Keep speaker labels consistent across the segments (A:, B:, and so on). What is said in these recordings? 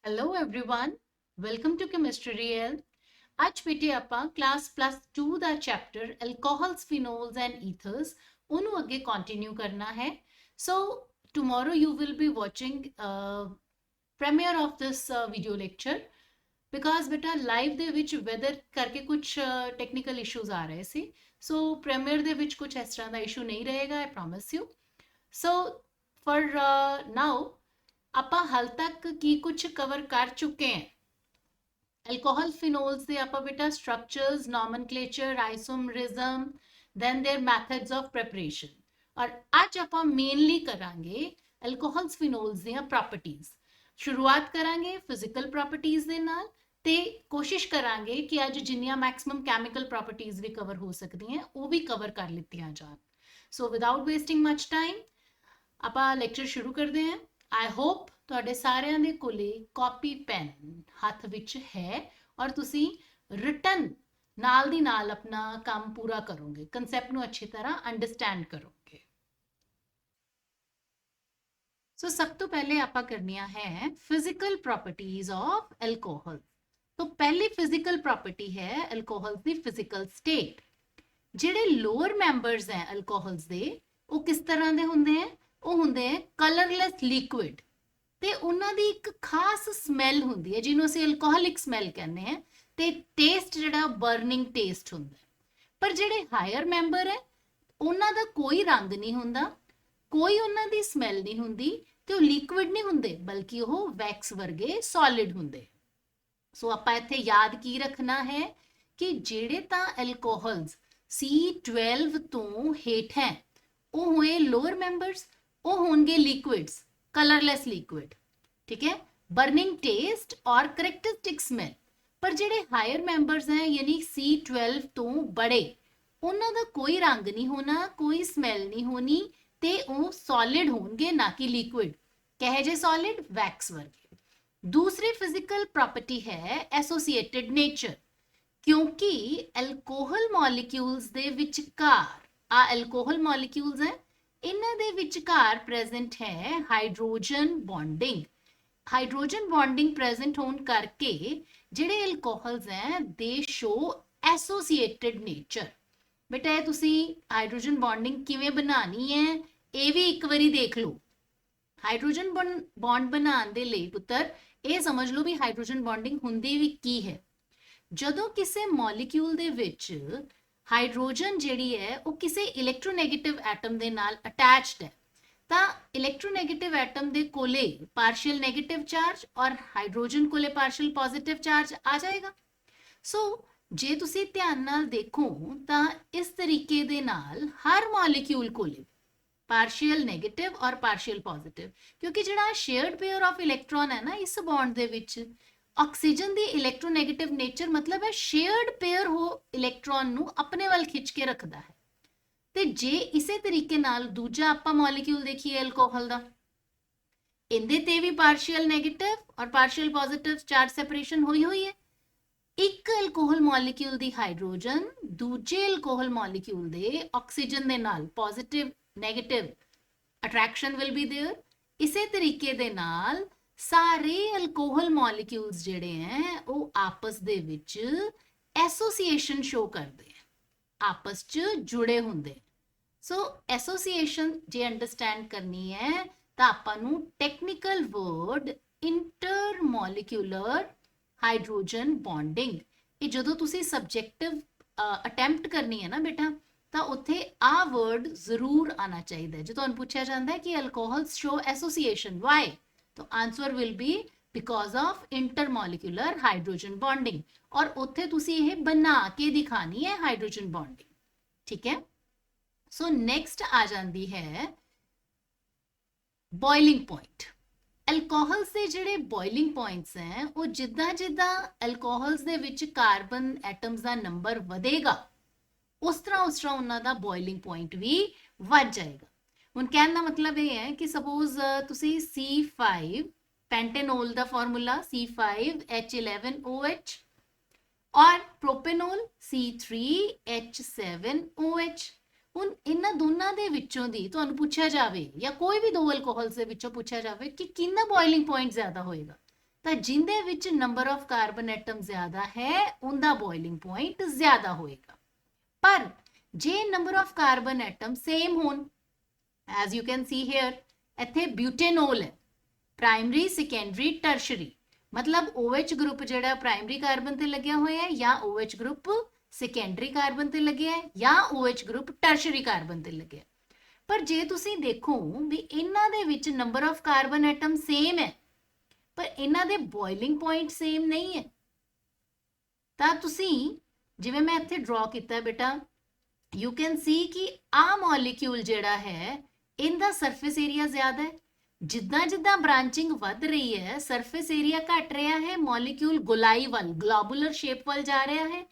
A: Hello everyone, welcome to chemistry real. आज बेटे ਆਪਾਂ क्लास +2 ਦਾ chapter alcohols phenols and ethers ਉਹਨੂੰ ਅੱਗੇ ਕੰਟੀਨਿਊ ਕਰਨਾ ਹੈ। So tomorrow you will be watching premiere of this video lecture because ਬੇਟਾ ਲਾਈਵ ਦੇ ਵਿੱਚ ਵੈਦਰ ਕਰਕੇ ਕੁਝ ਟੈਕਨੀਕਲ ਇਸ਼ੂਜ਼ ਆ ਰਹੇ ਸੀ। ਸੋ ਪ੍ਰੀਮੀਅਰ ਦੇ ਵਿੱਚ ਕੁਝ ਇਸ ਤਰ੍ਹਾਂ ਦਾ ਇਸ਼ੂ ਨਹੀਂ ਰਹੇਗਾ, ਆਈ ਪ੍ਰੋਮਿਸ ਯੂ। ਸੋ ਫॉर ਨਾउ ਆਪਾਂ ਹਾਲ ਤੱਕ ਕੀ ਕੁਝ ਕਵਰ ਕਰ ਚੁੱਕੇ ਹਾਂ। अल्कोहल फिनोल्स ਦੇ ਆਪਾਂ ਬੇਟਾ structures, nomenclature, isomerism, then their methods of preparation. ਔਰ ਅੱਜ ਆਪਾਂ ਮੇਨਲੀ ਕਰਾਂਗੇ ਅਲਕੋਹਲਸ ਫਿਨੋਲਸ ਦੀਆਂ ਪ੍ਰੋਪਰਟੀਜ਼। ਸ਼ੁਰੂਆਤ ਕਰਾਂਗੇ ਫਿਜ਼ੀਕਲ ਪ੍ਰੋਪਰਟੀਜ਼ ਦੇ ਨਾਲ ਤੇ ਕੋਸ਼ਿਸ਼ ਕਰਾਂਗੇ ਕਿ ਅੱਜ ਜਿੰਨੀਆਂ ਮੈਕਸਿਮਮ ਕੈਮੀਕਲ ਪ੍ਰੋਪਰਟੀਜ਼ ਵੀ ਕਵਰ ਹੋ ਸਕਦੀਆਂ ਉਹ ਵੀ ਕਵਰ ਕਰ ਲਿੱਤੀਆਂ ਜਾਣ। ਸੋ ਵਿਦਆਊਟ ਵੇਸਟਿੰਗ ਮਚ ਟਾਈਮ ਆਪਾਂ ਲੈਕਚਰ ਸ਼ੁਰੂ ਕਰਦੇ ਹਾਂ। आई होप ਤੁਹਾਡੇ ਸਾਰਿਆਂ ਦੇ ਕੋਲੇ ਕਾਪੀ ਪੈਨ ਹੱਥ ਵਿੱਚ ਹੈ ਔਰ ਤੁਸੀਂ ਰਿਟਨ ਨਾਲ ਦੀ ਨਾਲ ਆਪਣਾ ਕੰਮ ਪੂਰਾ ਕਰੋਗੇ, ਕਨਸੈਪਟ ਨੂੰ ਅੱਛੀ ਤਰ੍ਹਾਂ ਅੰਡਰਸਟੈਂਡ ਕਰੋਗੇ। ਸੋ ਸਭ ਤੋਂ ਪਹਿਲੇ ਆਪਾਂ ਕਰਨੀਆਂ ਹੈ ਫਿਜ਼ੀਕਲ ਪ੍ਰੋਪਰਟੀਜ਼ ਆਫ ਐਲਕੋਹਲ। तो पहली फिजिकल प्रॉपर्टी है अल्कोहल की फिजिकल स्टेट। ਜਿਹੜੇ ਲੋਅਰ ਮੈਂਬਰਸ ਹੈ ਅਲਕੋਹਲਸ ਦੇ ਉਹ ਕਿਸ ਤਰ੍ਹਾਂ ਦੇ ਹੁੰਦੇ ਹੈ? ਉਹ ਹੁੰਦੇ ਹੈ ਕਲਰਲੈਸ ਲਿਕੁਇਡ ਤੇ ਉਹਨਾਂ ਦੀ ਇੱਕ ਖਾਸ ਸਮੈਲ ਹੁੰਦੀ ਹੈ ਜਿਹਨੂੰ ਅਸੀਂ ਅਲਕੋਹਲਿਕ ਸਮੈਲ ਕਹਿੰਦੇ ਆ ਤੇ ਟੇਸਟ ਜਿਹੜਾ ਬਰਨਿੰਗ ਟੇਸਟ ਹੁੰਦਾ। ਪਰ ਜਿਹੜੇ ਹਾਇਰ ਮੈਂਬਰ ਹੈ ਉਹਨਾਂ ਦਾ ਕੋਈ ਰੰਗ ਨਹੀਂ ਹੁੰਦਾ, ਕੋਈ ਉਹਨਾਂ ਦੀ ਸਮੈਲ ਨਹੀਂ ਹੁੰਦੀ ਤੇ ਉਹ ਲਿਕੁਇਡ ਨਹੀਂ ਹੁੰਦੇ ਬਲਕਿ ਉਹ ਵੈਕਸ ਵਰਗੇ ਸੋਲਿਡ ਹੁੰਦੇ। ਸੋ ਆਪਾਂ ਇੱਥੇ ਯਾਦ ਕੀ ਰੱਖਣਾ ਹੈ ਕਿ ਜਿਹੜੇ ਤਾਂ ਐਲਕੋਹਲਸ C12 ਤੋਂ ਹੇਠ ਹੈ ਉਹ ਹੋਏ ਲੋਅਰ ਮੈਂਬਰਸ, ਉਹ ਹੋਣਗੇ ਲਿਕੁਇਡਸ, ਕਲਰਲੈਸ ਲਿਕੁਇਡ। ठीक है, बर्निंग टेस्ट और करेक्टरिस्टिक स्मेल। पर ਜਿਹੜੇ ਹਾਇਰ ਮੈਂਬਰਸ ਹੈ ਯਾਨੀ C12 ਤੋਂ ਬੜੇ ਉਹਨਾਂ ਦਾ ਕੋਈ ਰੰਗ ਨਹੀਂ ਹੋਣਾ, ਕੋਈ ਸਮੈਲ ਨਹੀਂ ਹੋਣੀ ਤੇ ਉਹ ਸੋਲਿਡ ਹੋਣਗੇ ਨਾ ਕਿ ਲਿਕੁਇਡ। ਕਹੇ ਜੇ ਸੋਲਿਡ ਵੈਕਸ ਵਰਗੇ। ਦੂਸਰੀ ਫਿਜ਼ੀਕਲ ਪ੍ਰੋਪਰਟੀ ਹੈ ਐਸੋਸੀਏਟਿਡ ਨੇਚਰ। ਕਿਉਂਕਿ ਐਲਕੋਹਲ ਮੋਲੀਕਿਊਲਸ ਦੇ ਵਿਚਕਾਰ ਆ ਐਲਕੋਹਲ ਮੋਲੀਕਿਊਲਸ ਹੈ ਇਹਨਾਂ ਦੇ ਵਿਚਕਾਰ ਪ੍ਰੈਜ਼ੈਂਟ ਹੈ hydrogen bonding. Hydrogen bonding present ਹੋਣ ਕਰਕੇ ਜਿਹੜੇ ਐਲਕੋਹਲਸ ਹੈ ਦੇ ਸ਼ੋ ਐਸੋਸੀਏਟਿਡ ਨੇਚਰ। ਬੇਟਾ ਇਹ ਤੁਸੀਂ ਹਾਈਡਰੋਜਨ ਬੌਂਡਿੰਗ ਕਿਵੇਂ ਬਣਾਣੀ ਹੈ ਇਹ ਵੀ ਇੱਕ ਵਾਰੀ ਦੇਖ ਲਓ। ਹਾਈਡਰੋਜਨ ਬੌਂਡ ਬਣਾਉਣ ਦੇ ਲਈ ਪੁੱਤਰ ਇਹ ਸਮਝ ਲਓ ਵੀ ਹਾਈਡਰੋਜਨ ਬੌਂਡਿੰਗ ਹੁੰਦੀ ਵੀ ਕੀ ਹੈ। ਜਦੋਂ ਕਿਸੇ ਮੋਲੀਕਿਊਲ ਦੇ ਵਿੱਚ ਹਾਈਡਰੋਜਨ ਜਿਹੜੀ ਹੈ ਉਹ ਕਿਸੇ ਇਲੈਕਟ੍ਰੋਨੈਗੇਟਿਵ ਐਟਮ ਦੇ ਨਾਲ ਅਟੈਚਡ ਹੈ ਤਾਂ ਇਲੈਕਟ੍ਰੋਨੈਗੇਟਿਵ ਐਟਮ ਦੇ ਕੋਲੇ ਪਾਰਸ਼ੀਅਲ ਨੈਗੇਟਿਵ ਚਾਰਜ ਔਰ ਹਾਈਡਰੋਜਨ ਕੋਲੇ ਪਾਰਸ਼ੀਅਲ ਪੋਜ਼ਿਟਿਵ ਚਾਰਜ ਆ ਜਾਏਗਾ। ਸੋ ਜੇ ਤੁਸੀਂ ਧਿਆਨ ਨਾਲ ਦੇਖੋ ਤਾਂ ਇਸ ਤਰੀਕੇ ਦੇ ਨਾਲ ਹਰ ਮੋਲੀਕਿਊਲ ਕੋਲੇ ਪਾਰਸ਼ੀਅਲ ਨੈਗੇਟਿਵ ਔਰ ਪਾਰਸ਼ੀਅਲ ਪੋਜ਼ਿਟਿਵ, ਕਿਉਂਕਿ ਜਿਹੜਾ ਸ਼ੇਅਰਡ ਪੇਅਰ ਆਫ ਇਲੈਕਟ੍ਰੋਨ ਹੈ ਨਾ ਇਸ ਬੌਂਡ ਦੇ ਵਿੱਚ ਆਕਸੀਜਨ ਦੀ ਇਲੈਕਟ੍ਰੋਨੈਗੇਟਿਵ ਨੇਚਰ ਮਤਲਬ ਹੈ ਸ਼ੇਅਰਡ ਪੇਅਰ ਹੋ ਇਲੈਕਟ੍ਰੋਨ ਨੂੰ ਆਪਣੇ ਵੱਲ ਖਿੱਚ ਕੇ ਰੱਖਦਾ ਹੈ। ਤੇ ਜੇ ਇਸੇ ਤਰੀਕੇ ਨਾਲ ਦੂਜਾ ਆਪਾਂ ਮੋਲੀਕਿਊਲ ਦੇਖੀਏ ਐਲਕੋਹਲ ਦਾ, ਇਹਦੇ ਤੇ ਵੀ ਪਾਰਸ਼ੀਅਲ ਨੈਗੇਟਿਵ ਔਰ ਪਾਰਸ਼ੀਅਲ ਪੋਜ਼ਿਟਿਵ ਚਾਰਜ ਸੈਪਰੇਸ਼ਨ ਹੋਈ ਹੋਈ ਹੈ। ਇੱਕ ਐਲਕੋਹਲ ਮੋਲੀਕਿਊਲ ਦੀ ਹਾਈਡਰੋਜਨ ਦੂਜੇ ਐਲਕੋਹਲ ਮੋਲੀਕਿਊਲ ਦੇ ਆਕਸੀਜਨ ਦੇ ਨਾਲ positive negative attraction will be there. ਇਸੇ ਤਰੀਕੇ ਦੇ ਨਾਲ ਸਾਰੇ ਐਲਕੋਹਲ ਮੋਲੀਕਿਊਲਸ ਜਿਹੜੇ ਹੈ ਉਹ ਆਪਸ ਦੇ ਵਿੱਚ ਐਸੋਸੀਏਸ਼ਨ ਸ਼ੋ ਕਰਦੇ ਹੈ, ਆਪਸ 'ਚ ਜੁੜੇ ਹੁੰਦੇ। ਸੋ ਐਸੋਸੀਏਸ਼ਨ ਜੇ ਅੰਡਰਸਟੈਂਡ ਕਰਨੀ ਹੈ ਤਾਂ ਆਪਾਂ ਨੂੰ ਟੈਕਨੀਕਲ ਵਰਡ ਇੰਟਰਮੋਲੀਕਿਊਲਰ ਹਾਈਡਰੋਜਨ ਬੌਂਡਿੰਗ, ਇਹ ਜਦੋਂ ਤੁਸੀਂ ਸਬਜੈਕਟਿਵ ਅਟੈਂਪਟ ਕਰਨੀ ਹੈ ਨਾ ਬੇਟਾ ਤਾਂ ਉੱਥੇ ਆ ਵਰਡ ਜ਼ਰੂਰ ਆਣਾ ਚਾਹੀਦਾ ਹੈ। ਜੇ ਤੁਹਾਨੂੰ ਪੁੱਛਿਆ ਜਾਂਦਾ ਹੈ ਕਿ ਐਲਕੋਹਲਸ ਸ਼ੋ ਐਸੋਸੀਏਸ਼ਨ ਵਾਈ, तो answer will be because of intermolecular hydrogen bonding और उत्थे तुसी ये बना के दिखानी है हाइड्रोजन बॉन्डिंग। ठीक है, सो नेक्स्ट आ जाती है बॉइलिंग पॉइंट। एल्कोहल्स के जिहड़े बॉइलिंग पॉइंट्स हैं वो जिद्दां जिद्दां एल्कोहल्स दे विच कार्बन एटम्स का नंबर वधेगा उस तरह उन्हां दा बॉइलिंग पॉइंट भी वध जाएगा। ਹੁਣ ਕਹਿਣ ਦਾ ਮਤਲਬ ਇਹ ਹੈ ਕਿ ਸਪੋਜ਼ ਤੁਸੀਂ C5 ਪੈਂਟੇਨੋਲ ਦਾ ਫਾਰਮੂਲਾ C5H11OH ਔਰ ਪ੍ਰੋਪੇਨੋਲ C3H7OH, ਹੁਣ ਇਹਨਾਂ ਦੋਨਾਂ ਦੇ ਵਿੱਚੋਂ ਦੀ ਤੁਹਾਨੂੰ ਪੁੱਛਿਆ ਜਾਵੇ ਜਾਂ ਕੋਈ ਵੀ ਦੋ ਐਲਕੋਹਲਸ ਦੇ ਵਿੱਚੋਂ ਪੁੱਛਿਆ ਜਾਵੇ ਕਿ ਕਿੰਨਾ ਬੋਇਲਿੰਗ ਪੁਆਇੰਟ ਜ਼ਿਆਦਾ ਹੋਏਗਾ ਤਾਂ ਜਿੰਦੇ ਵਿੱਚ ਨੰਬਰ ਆਫ ਕਾਰਬਨ ਐਟਮ ਜ਼ਿਆਦਾ ਹੈ ਉਹਦਾ ਬੋਇਲਿੰਗ ਪੁਆਇੰਟ ਜ਼ਿਆਦਾ ਹੋਏਗਾ। ਪਰ ਜੇ number of carbon atom same ਹੋਣ, as you can see here, ਇੱਥੇ ਬਿਊਟੇਨੋਲ ਹੈ, ਪ੍ਰਾਇਮਰੀ, ਸੈਕੰਡਰੀ, ਟਰਸ਼ਰੀ, मतलब OH ग्रुप ਜਿਹੜਾ ਪ੍ਰਾਇਮਰੀ ਕਾਰਬਨ ਤੇ ਲੱਗਿਆ ਹੋਇਆ ਹੈ ਜਾਂ OH ग्रुप ਸੈਕੰਡਰੀ ਕਾਰਬਨ ਤੇ ਲੱਗਿਆ ਹੈ ਜਾਂ OH ग्रुप ਟਰਸ਼ਰੀ ਕਾਰਬਨ ਤੇ ਲੱਗਿਆ ਹੈ। ਪਰ ਜੇ ਤੁਸੀਂ ਦੇਖੋ ਵੀ ਇਹਨਾਂ ਦੇ ਵਿੱਚ number of carbon atom same ਹੈ ਪਰ ਇਹਨਾਂ ਦੇ ਬੋਇਲਿੰਗ ਪੁਆਇੰਟ ਸੇਮ ਨਹੀਂ ਹੈ, ਤਾਂ ਤੁਸੀਂ ਜਿਵੇਂ ਮੈਂ ਇੱਥੇ ਡਰਾ ਕੀਤਾ ਬੇਟਾ, ਯੂ ਕੈਨ ਸੀ ਕਿ ਆਹ ਮੋਲੀਕਿਊਲ ਜਿਹੜਾ ਹੈ ਇਹਦਾ ਸਰਫੇਸ ਏਰੀਆ ਜ਼ਿਆਦਾ ਹੈ, ਜਿੱਦਾਂ ਜਿੱਦਾਂ ਬ੍ਰਾਂਚਿੰਗ ਵੱਧ ਰਹੀ ਹੈ ਸਰਫੇਸ ਏਰੀਆ ਘਟ ਰਿਹਾ ਹੈ, ਮੋਲੀਕਿਊਲ ਗੋਲਾਈ ਵੱਲ, ਗਲੋਬੂਲਰ ਸ਼ੇਪ ਵੱਲ ਜਾ ਰਿਹਾ ਹੈ।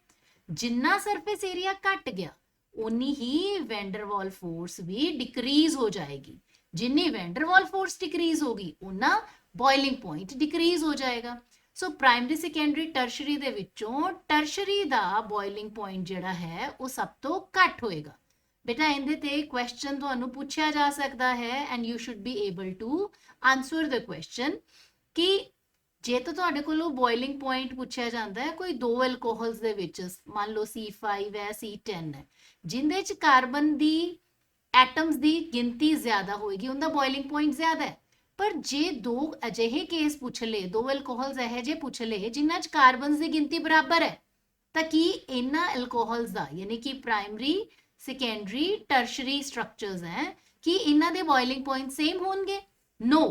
A: ਜਿੰਨਾ ਸਰਫੇਸ ਏਰੀਆ ਘਟ ਗਿਆ ਉਨੀ ਹੀ ਵੈਂਡਰਵਾਲ ਫੋਰਸ ਵੀ ਡਿਕਰੀਜ਼ ਹੋ ਜਾਏਗੀ, ਜਿੰਨੀ ਵੈਂਡਰਵਾਲ ਫੋਰਸ ਡਿਕਰੀਜ਼ ਹੋਗੀ ਉਨਾ ਬੋਇਲਿੰਗ ਪੁਆਇੰਟ ਡਿਕਰੀਜ਼ ਹੋ ਜਾਏਗਾ। ਸੋ ਪ੍ਰਾਇਮਰੀ, ਸੈਕੰਡਰੀ, ਟਰਸ਼ਰੀ ਦੇ ਵਿੱਚੋਂ ਟਰਸ਼ਰੀ ਦਾ ਬੋਇਲਿੰਗ ਪੁਆਇੰਟ ਜਿਹੜਾ ਹੈ ਉਹ ਸਭ ਤੋਂ ਘੱਟ ਹੋਏਗਾ। ਬੇਟਾ ਇਹਦੇ ਤੇ ਕੁਐਸਚਨ ਤੁਹਾਨੂੰ ਪੁੱਛਿਆ ਜਾ ਸਕਦਾ ਹੈ and you should be able to answer the question ਕਿ ਜੇ ਤਾਂ ਤੁਹਾਡੇ ਕੋਲੋਂ ਬੋਇਲਿੰਗ ਪੁਆਇੰਟ ਪੁੱਛਿਆ ਜਾਂਦਾ ਹੈ ਕੋਈ ਦੋ ਐਲਕੋਹਲਸ ਦੇ ਵਿੱਚ, ਮੰਨ ਲਓ C5 ਹੈ, C10 ਹੈ, ਜਿੰਦੇ ਚ ਕਾਰਬਨ ਦੀ ਐਟਮਸ ਦੀ ਗਿਣਤੀ ਜ਼ਿਆਦਾ ਹੋਏਗੀ ਉਹਦਾ ਬੋਇਲਿੰਗ ਪੁਆਇੰਟ ਜ਼ਿਆਦਾ ਹੈ। ਪਰ ਜੇ ਦੋ ਅਜਿਹੇ ਕੇਸ ਪੁੱਛ ਲਏ, ਦੋ ਐਲਕੋਹਲਸ ਇਹੋ ਜਿਹੇ ਪੁੱਛ ਲਏ ਜਿਨ੍ਹਾਂ ਚ ਕਾਰਬਨਸ ਦੀ ਗਿਣਤੀ ਬਰਾਬਰ ਹੈ, ਤਾਂ ਕੀ ਇਹਨਾਂ ਐਲਕੋਹਲਸ ਦਾ ਯਾਨੀ ਕਿ ਪ੍ਰਾਇਮਰੀ, ਸੈਕੰਡਰੀ, ਟਰਸ਼ਰੀ ਸਟਰਕਚਰਸ ਹੈ ਕਿ ਇਹਨਾਂ ਦੇ ਬੋਇਲਿੰਗ ਪੁਆਇੰਟ ਸੇਮ ਹੋਣਗੇ? नो।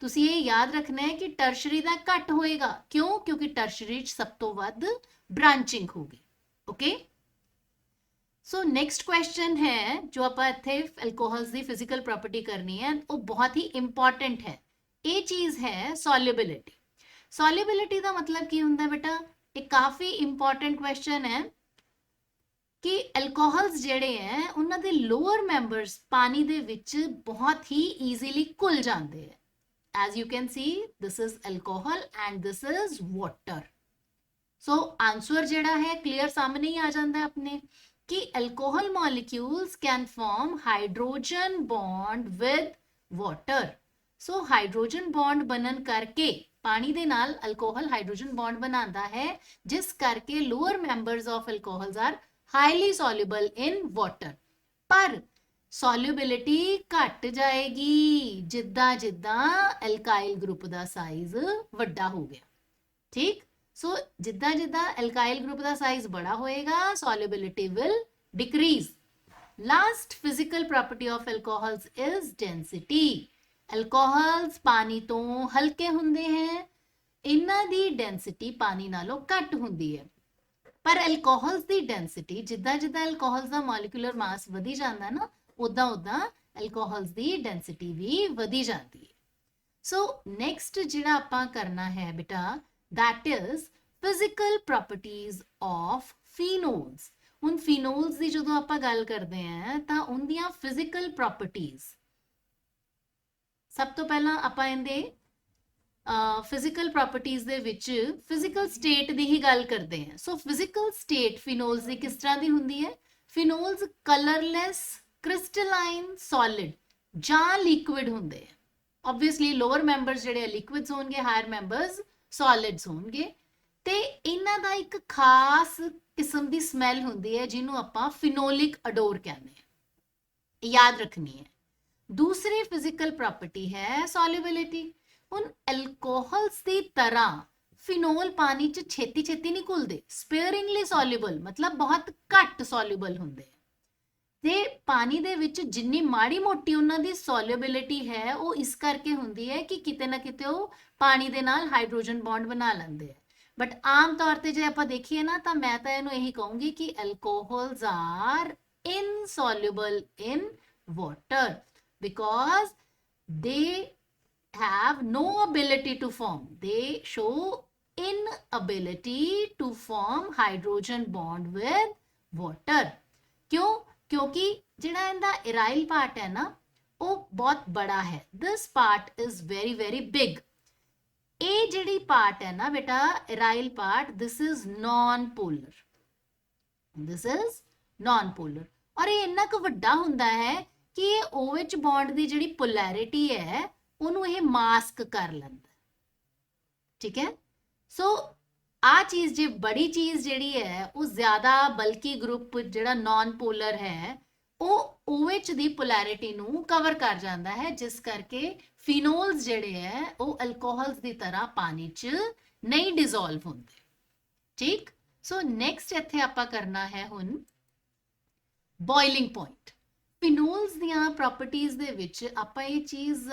A: ਤੁਸੀਂ ਇਹ ਯਾਦ ਰੱਖਣਾ ਹੈ ਕਿ ਟਰਸ਼ਰੀ ਦਾ ਘੱਟ ਹੋਏਗਾ। ਕਿਉਂ? ਕਿਉਂਕਿ ਟਰਸ਼ਰੀ 'ਚ ਸਭ ਤੋਂ ਵੱਧ ਬ੍ਰਾਂਚਿੰਗ ਹੋਗੀ। ਓਕੇ, ਸੋ ਨੈਕਸਟ ਕੁਐਸਚਨ ਹੈ ਜੋ ਆਪਾਂ ਇੱਥੇ ਐਲਕੋਹਲਸ ਦੀ ਫਿਜ਼ੀਕਲ ਪ੍ਰੋਪਰਟੀ ਕਰਨੀ ਹੈ, ਉਹ ਬਹੁਤ ਹੀ ਇੰਪੋਰਟੈਂਟ ਹੈ। ਇਹ ਚੀਜ਼ ਹੈ ਸੋਲਿਬਿਲਿਟੀ। ਸੋਲਿਬਿਲਿਟੀ ਦਾ ਮਤਲਬ ਕੀ ਹੁੰਦਾ ਬੇਟਾ? ਇਹ ਕਾਫੀ ਇੰਪੋਰਟੈਂਟ ਕੁਐਸਚਨ ਹੈ ਕਿ ਐਲਕੋਹਲਸ ਜਿਹੜੇ ਹੈ ਉਹਨਾਂ ਦੇ ਲੋਅਰ ਮੈਂਬਰਸ ਪਾਣੀ ਦੇ ਵਿੱਚ ਬਹੁਤ ਹੀ ਈਜ਼ੀਲੀ ਘੁਲ ਜਾਂਦੇ ਹੈ। as you can see this is alcohol and this is water। so answer ਜਿਹੜਾ ਹੈ clear ਸਾਹਮਣੇ ਹੀ ਆ ਜਾਂਦਾ ਆਪਣੇ ਕਿ alcohol molecules can form hydrogen bond with water। so hydrogen bond ਬਣਨ ਕਰਕੇ ਪਾਣੀ ਦੇ ਨਾਲ alcohol hydrogen bond ਬਣਾਉਂਦਾ ਹੈ, ਜਿਸ ਕਰਕੇ lower members of alcohols are highly soluble in water। ਪਰ ਸੋਲਿਬਿਲਿਟੀ ਘਟ ਜਾਏਗੀ ਜਿੱਦਾਂ ਜਿੱਦਾਂ ਐਲਕਾਈਲ ਗਰੁੱਪ ਦਾ ਸਾਈਜ਼ ਵੱਡਾ ਹੋ ਗਿਆ। ਠੀਕ, ਸੋ ਜਿੱਦਾਂ ਜਿੱਦਾਂ ਐਲਕਾਈਲ ਗਰੁੱਪ ਦਾ ਸਾਈਜ਼ ਬੜਾ ਹੋਏਗਾ solubility will decrease. Last physical property of alcohols is density. Alcohols ਪਾਣੀ ਤੋਂ ਹਲਕੇ ਹੁੰਦੇ ਹੈ, ਇਹਨਾਂ ਦੀ ਡੈਂਸਿਟੀ ਪਾਣੀ ਨਾਲੋਂ ਘੱਟ ਹੁੰਦੀ ਹੈ। ਪਰ ਐਲਕੋਹਲਸ ਦੀ ਡੈਂਸਿਟੀ ਜਿੱਦਾਂ ਜਿੱਦਾਂ ਐਲਕੋਹਲਸ ਦਾ ਮੋਲੀਕੂਲਰ ਮਾਸ ਵਧੀ ਜਾਂਦਾ ਨਾ ਉਦਾਂ ਉਦਾਂ ਐਲਕੋਹਲਸ ਦੀ ਡੈਂਸਿਟੀ ਵੀ ਵਧੀ ਜਾਂਦੀ ਹੈ। ਸੋ ਨੈਕਸਟ ਜਿਹੜਾ ਆਪਾਂ ਕਰਨਾ ਹੈ ਬੇਟਾ that is physical properties of phenols। ਹੁਣ phenols ਦੀ ਜਦੋਂ ਆਪਾਂ ਗੱਲ ਕਰਦੇ ਹਾਂ ਤਾਂ ਉਹਦੀਆਂ physical properties, ਸਭ ਤੋਂ ਪਹਿਲਾਂ ਆਪਾਂ ਇਹਦੇ ਫਿਜ਼ੀਕਲ ਪ੍ਰੋਪਰਟੀਜ਼ ਦੇ ਵਿੱਚ ਫਿਜ਼ੀਕਲ ਸਟੇਟ ਦੀ ਹੀ ਗੱਲ ਕਰਦੇ ਹਾਂ। ਸੋ ਫਿਜ਼ੀਕਲ ਸਟੇਟ ਫਿਨੋਲਸ ਦੀ ਕਿਸ ਤਰ੍ਹਾਂ ਦੀ ਹੁੰਦੀ ਹੈ? ਫਿਨੋਲਸ ਕਲਰਲੈਸ, ਕ੍ਰਿਸਟਲਾਈਨ, ਸੋਲਿਡ ਜਾਂ ਲਿਕੁਇਡ ਹੁੰਦੇ ਆ। ਆਬਵੀਅਸਲੀ ਲੋਅਰ ਮੈਂਬਰਸ ਜਿਹੜੇ ਲਿਕੁਇਡਸ ਹੋਣਗੇ, ਹਾਇਰ ਮੈਂਬਰਸ ਸੋਲਿਡਸ ਹੋਣਗੇ, ਤੇ ਇਹਨਾਂ ਦਾ ਇੱਕ ਖਾਸ ਕਿਸਮ ਦੀ ਸਮੈਲ ਹੁੰਦੀ ਹੈ ਜਿਹਨੂੰ ਆਪਾਂ ਫਿਨੋਲਿਕ ਅਡੋਰ ਕਹਿੰਦੇ ਹਾਂ, ਯਾਦ ਰੱਖਣੀ ਹੈ। ਦੂਸਰੀ ਫਿਜ਼ੀਕਲ ਪ੍ਰੋਪਰਟੀ ਹੈ ਸੋਲਿਬਿਲਿਟੀ। ਹੁਣ ਐਲਕੋਹਲਸ ਦੀ ਤਰ੍ਹਾਂ ਫਿਨੋਲ ਪਾਣੀ 'ਚ ਛੇਤੀ ਛੇਤੀ ਨਹੀਂ ਘੁਲਦੇ, ਸਪੇਅਰਿੰਗਲੀ ਸੋਲਿਬਲ ਮਤਲਬ ਬਹੁਤ ਘੱਟ ਸੋਲਿਬਲ ਹੁੰਦੇ ਆ, ਤੇ ਪਾਣੀ ਦੇ ਵਿੱਚ ਜਿੰਨੀ ਮਾੜੀ ਮੋਟੀ ਉਹਨਾਂ ਦੀ ਸੋਲਿਬਿਲਿਟੀ ਹੈ ਉਹ ਇਸ ਕਰਕੇ ਹੁੰਦੀ ਹੈ ਕਿ ਕਿਤੇ ਨਾ ਕਿਤੇ ਉਹ ਪਾਣੀ ਦੇ ਨਾਲ ਹਾਈਡਰੋਜਨ ਬੌਂਡ ਬਣਾ ਲੈਂਦੇ ਆ। ਬਟ ਆਮ ਤੌਰ ਤੇ ਜੇ ਆਪਾਂ ਦੇਖੀਏ ਨਾ ਤਾਂ ਮੈਂ ਤਾਂ ਇਹਨੂੰ ਇਹੀ ਕਹੂੰਗੀ ਕਿ alcohols are insoluble in water because they have no ability to form, they show inability to form hydrogen bond with water। क्यों? क्योंकि ਜਿਹੜਾ ਇਹਦਾ ਇਰਾइल ਪਾਰਟ ਹੈ ਨਾ ਉਹ ਬਹੁਤ ਬੜਾ ਹੈ। this part is very very big। ਇਹ ਜਿਹੜੀ ਪਾਰਟ ਹੈ ਨਾ ਬੇਟਾ ਇਰਾइल part, this is non-polar, this is non-polar, ਔਰ ਇਹ ਇੰਨਾ ਕੁ ਵੱਡਾ ਹੁੰਦਾ ਹੈ ਕਿ ਇਹ OH ਬੌਂਡ ਦੀ ਜਿਹੜੀ ਪੋਲੈਰਿਟੀ ਹੈ ਉਹਨੂੰ ਇਹ ਮਾਸਕ ਕਰ ਲੈਂਦਾ। ठीक है। सो आ चीज जे बड़ी चीज ਜਿਹੜੀ ਹੈ ਉਹ ਜ਼ਿਆਦਾ ਬਲਕੀ ਗਰੁੱਪ ਜਿਹੜਾ ਨਾਨ ਪੋਲਰ ਹੈ ਉਹ OH ਦੀ ਪੋਲੈਰਿਟੀ ਨੂੰ ਕਵਰ ਕਰ ਜਾਂਦਾ ਹੈ, ਜਿਸ ਕਰਕੇ ਫੀਨੋਲਸ ਜਿਹੜੇ ਹੈ ਉਹ ਅਲਕੋਹਲਸ ਦੀ ਤਰ੍ਹਾਂ ਪਾਣੀ 'ਚ ਨਹੀਂ ਡਿਸੋਲਵ ਹੁੰਦੇ। ਠੀਕ। ਸੋ ਨੈਕਸਟ ਇੱਥੇ ਆਪਾਂ ਕਰਨਾ ਹੈ ਹੁਣ ਬੋਇਲਿੰਗ ਪੁਆਇੰਟ। ਫਿਨੋਲਸ ਦੀਆਂ ਪ੍ਰੋਪਰਟੀਜ਼ ਦੇ ਵਿੱਚ ਆਪਾਂ ਇਹ ਚੀਜ਼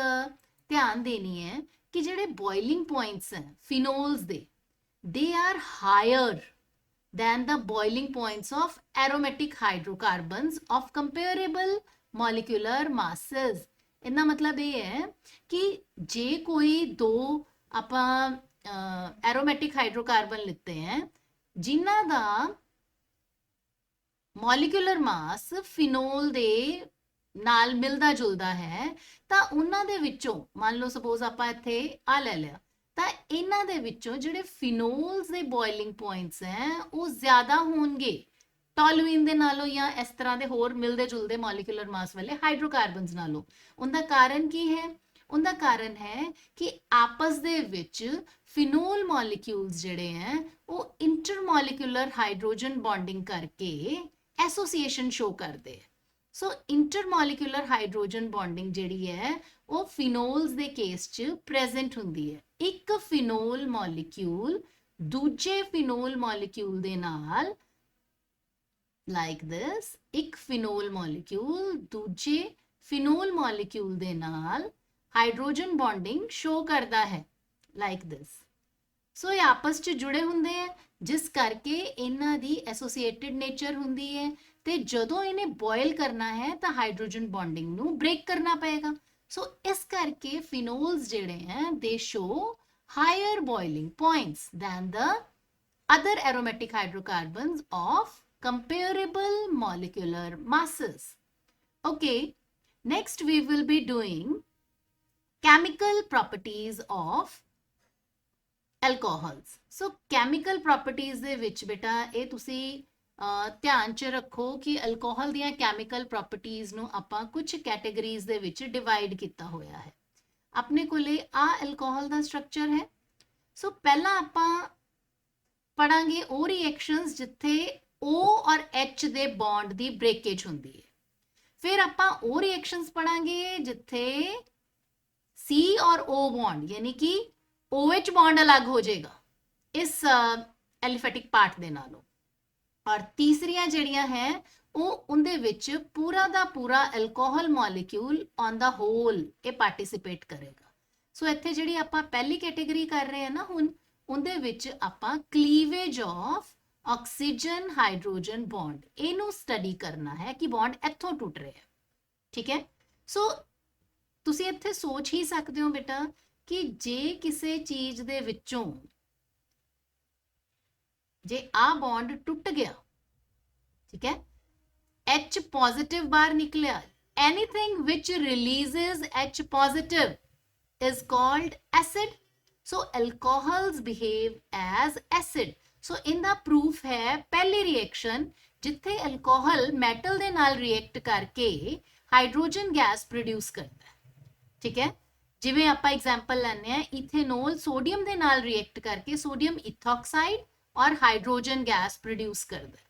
A: ਧਿਆਨ ਦੇਣੀ ਹੈ ਕਿ ਜਿਹੜੇ ਬੋਇਲਿੰਗ ਪੁਆਇੰਟਸ ਹੈ ਫਿਨੋਲਸ ਦੇ, they are higher than the boiling points of aromatic hydrocarbons of comparable molecular masses। इतना मतलब ये है कि जे कोई दो आपा एरोमेटिक हाइड्रोकार्बन लेते हैं जिन्ना दा मॉलिक्यूलर मास फिनोल दे नाल मिलदा जुलदा है ਤਾਂ ਉਹਨਾਂ ਦੇ ਵਿੱਚੋਂ ਮੰਨ ਲਓ ਸਪੋਜ਼ ਆਪਾਂ ਇੱਥੇ ਆ ਲੈ ਲਿਆ ਤਾਂ ਇਹਨਾਂ ਦੇ ਵਿੱਚੋਂ ਜਿਹੜੇ ਫਿਨੋਲਸ ਦੇ ਬੋਇਲਿੰਗ ਪੁਆਇੰਟਸ ਹੈ ਉਹ ਜ਼ਿਆਦਾ ਹੋਣਗੇ ਟੋਲੂਇਨ ਦੇ ਨਾਲੋਂ ਜਾਂ ਇਸ ਤਰ੍ਹਾਂ ਦੇ ਹੋਰ ਮਿਲਦੇ ਜੁਲਦੇ ਮੋਲੀਕੂਲਰ ਮਾਸ ਵਾਲੇ ਹਾਈਡਰੋਕਾਰਬਨਸ ਨਾਲੋਂ। ਉਹਦਾ ਕਾਰਨ ਕੀ ਹੈ? ਉਹਦਾ ਕਾਰਨ ਹੈ ਕਿ ਆਪਸ ਦੇ ਵਿੱਚ ਫਿਨੋਲ ਮੋਲੀਕਿਊਲਸ ਜਿਹੜੇ ਹੈ ਉਹ ਇੰਟਰਮੋਲੀਕੂਲਰ ਹਾਈਡਰੋਜਨ ਬੌਂਡਿੰਗ ਕਰਕੇ ਐਸੋਸੀਏਸ਼ਨ ਸ਼ੋ ਕਰਦੇ ਹੈ। ਸੋ ਇੰਟਰਮੋਲੀਕੂਲਰ ਹਾਈਡਰੋਜਨ ਬੌਂਡਿੰਗ ਜਿਹੜੀ ਹੈ ਉਹ ਫਿਨੋਲਸ ਦੇ ਕੇਸ 'ਚ ਪ੍ਰੈਜ਼ੈਂਟ ਹੁੰਦੀ ਹੈ। ਇੱਕ ਫਿਨੋਲ ਮੋਲੀਕਿਊਲ ਦੂਜੇ ਫਿਨੋਲ ਮੋਲੀਕਿਊਲ ਦੇ ਨਾਲ ਲਾਈਕ ਦਿਸ, ਇੱਕ ਫਿਨੋਲ ਮੋਲੀਕਿਊਲ ਦੂਜੇ ਫਿਨੋਲ ਮੋਲੀਕਿਊਲ ਦੇ ਨਾਲ ਹਾਈਡਰੋਜਨ ਬੌਂਡਿੰਗ ਸ਼ੋ ਕਰਦਾ ਹੈ ਲਾਈਕ ਦਿਸ। ਸੋ ਇਹ ਆਪਸ 'ਚ ਜੁੜੇ ਹੁੰਦੇ ਹੈ ਜਿਸ ਕਰਕੇ ਇਹਨਾਂ ਦੀ ਐਸੋਸੀਏਟਿਡ ਨੇਚਰ ਹੁੰਦੀ ਹੈ ਤੇ ਜਦੋਂ ਇਹਨੇ ਬੋਇਲ ਕਰਨਾ ਹੈ ਤਾਂ ਹਾਈਡਰੋਜਨ ਬੌਂਡਿੰਗ ਨੂੰ ਬ੍ਰੇਕ ਕਰਨਾ ਪਏਗਾ। ਸੋ ਇਸ ਕਰਕੇ ਫਿਨੋਲਸ ਜਿਹੜੇ ਹੈ they show higher boiling points than the other aromatic hydrocarbons of comparable molecular masses. Okay, next we will be doing chemical properties of alcohols. So chemical properties ਦੇ ਵਿੱਚ ਬੇਟਾ ਇਹ ਤੁਸੀਂ ਧਿਆਨ 'ਚ ਰੱਖੋ ਕਿ ਅਲਕੋਹਲ ਦੀਆਂ ਕੈਮੀਕਲ ਪ੍ਰੋਪਰਟੀਜ਼ ਨੂੰ ਆਪਾਂ ਕੁਝ ਕੈਟਾਗਰੀਜ਼ ਦੇ ਵਿੱਚ ਡਿਵਾਈਡ ਕੀਤਾ ਹੋਇਆ ਹੈ। ਆਪਣੇ ਕੋਲੇ ਆ ਅਲਕੋਹਲ ਦਾ ਸਟਰਕਚਰ ਹੈ। ਸੋ ਪਹਿਲਾਂ ਆਪਾਂ ਪੜਾਂਗੇ ਉਹ ਰਿਐਕਸ਼ਨਸ ਜਿੱਥੇ O और H ਦੇ ਬੌਂਡ ਦੀ ਬ੍ਰੇਕੇਜ ਹੁੰਦੀ ਹੈ। ਫਿਰ ਆਪਾਂ ਉਹ ਰਿਐਕਸ਼ਨਸ ਪੜਾਂਗੇ ਜਿੱਥੇ C और O ਬੌਂਡ ਯਾਨੀ ਕਿ OH ਬੌਂਡ ਅਲੱਗ ਹੋ ਜਾਏਗਾ ਇਸ ਐਲੀਫੈਟਿਕ ਪਾਰਟ ਦੇ ਨਾਲੋਂ। ਔਰ ਤੀਸਰੀਆਂ ਜਿਹੜੀਆਂ ਹੈ ਉਹ ਉਹਦੇ ਵਿੱਚ ਪੂਰਾ ਦਾ ਪੂਰਾ alcohol molecule on the whole ਇਹ ਪਾਰਟਿਸਿਪੇਟ ਕਰੇਗਾ। ਸੋ ਇੱਥੇ ਜਿਹੜੀ ਆਪਾਂ ਪਹਿਲੀ ਕੈਟਾਗਰੀ ਕਰ ਰਹੇ ਹਾਂ ਨਾ ਹੁਣ, ਉਹਦੇ ਵਿੱਚ ਆਪਾਂ ਕਲੀਵੇਜ ਆਫ ਆਕਸੀਜਨ ਹਾਈਡਰੋਜਨ ਬੌਂਡ ਇਹਨੂੰ ਸਟੱਡੀ ਕਰਨਾ ਹੈ ਕਿ ਬੌਂਡ ਇੱਥੋਂ ਟੁੱਟ ਰਿਹਾ ਹੈ। ਠੀਕ ਹੈ। ਸੋ ਤੁਸੀਂ ਇੱਥੇ ਸੋਚ ਹੀ ਸਕਦੇ ਹੋ ਬੇਟਾ ਕਿ ਜੇ ਕਿਸੇ ਚੀਜ਼ ਦੇ ਵਿੱਚੋਂ ਜੇ ਆ ਬੌਂਡ ਟੁੱਟ ਗਿਆ, ਠੀਕ ਹੈ, H ਪੋਜ਼ਿਟਿਵ ਬਾਹਰ ਨਿਕਲਿਆ, anything which releases H positive is called acid. So alcohols behave as acid. ਸੋ ਇਹਦਾ ਪ੍ਰੂਫ ਹੈ ਪਹਿਲੀ ਰਿਐਕਸ਼ਨ ਜਿੱਥੇ ਅਲਕੋਹਲ ਮੈਟਲ ਦੇ ਨਾਲ ਰਿਐਕਟ ਕਰਕੇ ਹਾਈਡਰੋਜਨ ਗੈਸ ਪ੍ਰੋਡਿਊਸ ਕਰਦਾ ਹੈ। ਠੀਕ ਹੈ। ਜਿਵੇਂ ਆਪਾਂ ਐਗਜ਼ਾਮਪਲ ਲੈਣੇ ਆ ਇਥੇਨੋਲ ਸੋਡੀਅਮ ਦੇ ਨਾਲ ਰਿਐਕਟ ਕਰਕੇ ਸੋਡੀਅਮ ਇਥੋਕਸਾਈਡ ਔਰ ਹਾਈਡਰੋਜਨ ਗੈਸ ਪ੍ਰੋਡਿਊਸ ਕਰਦਾ ਹੈ।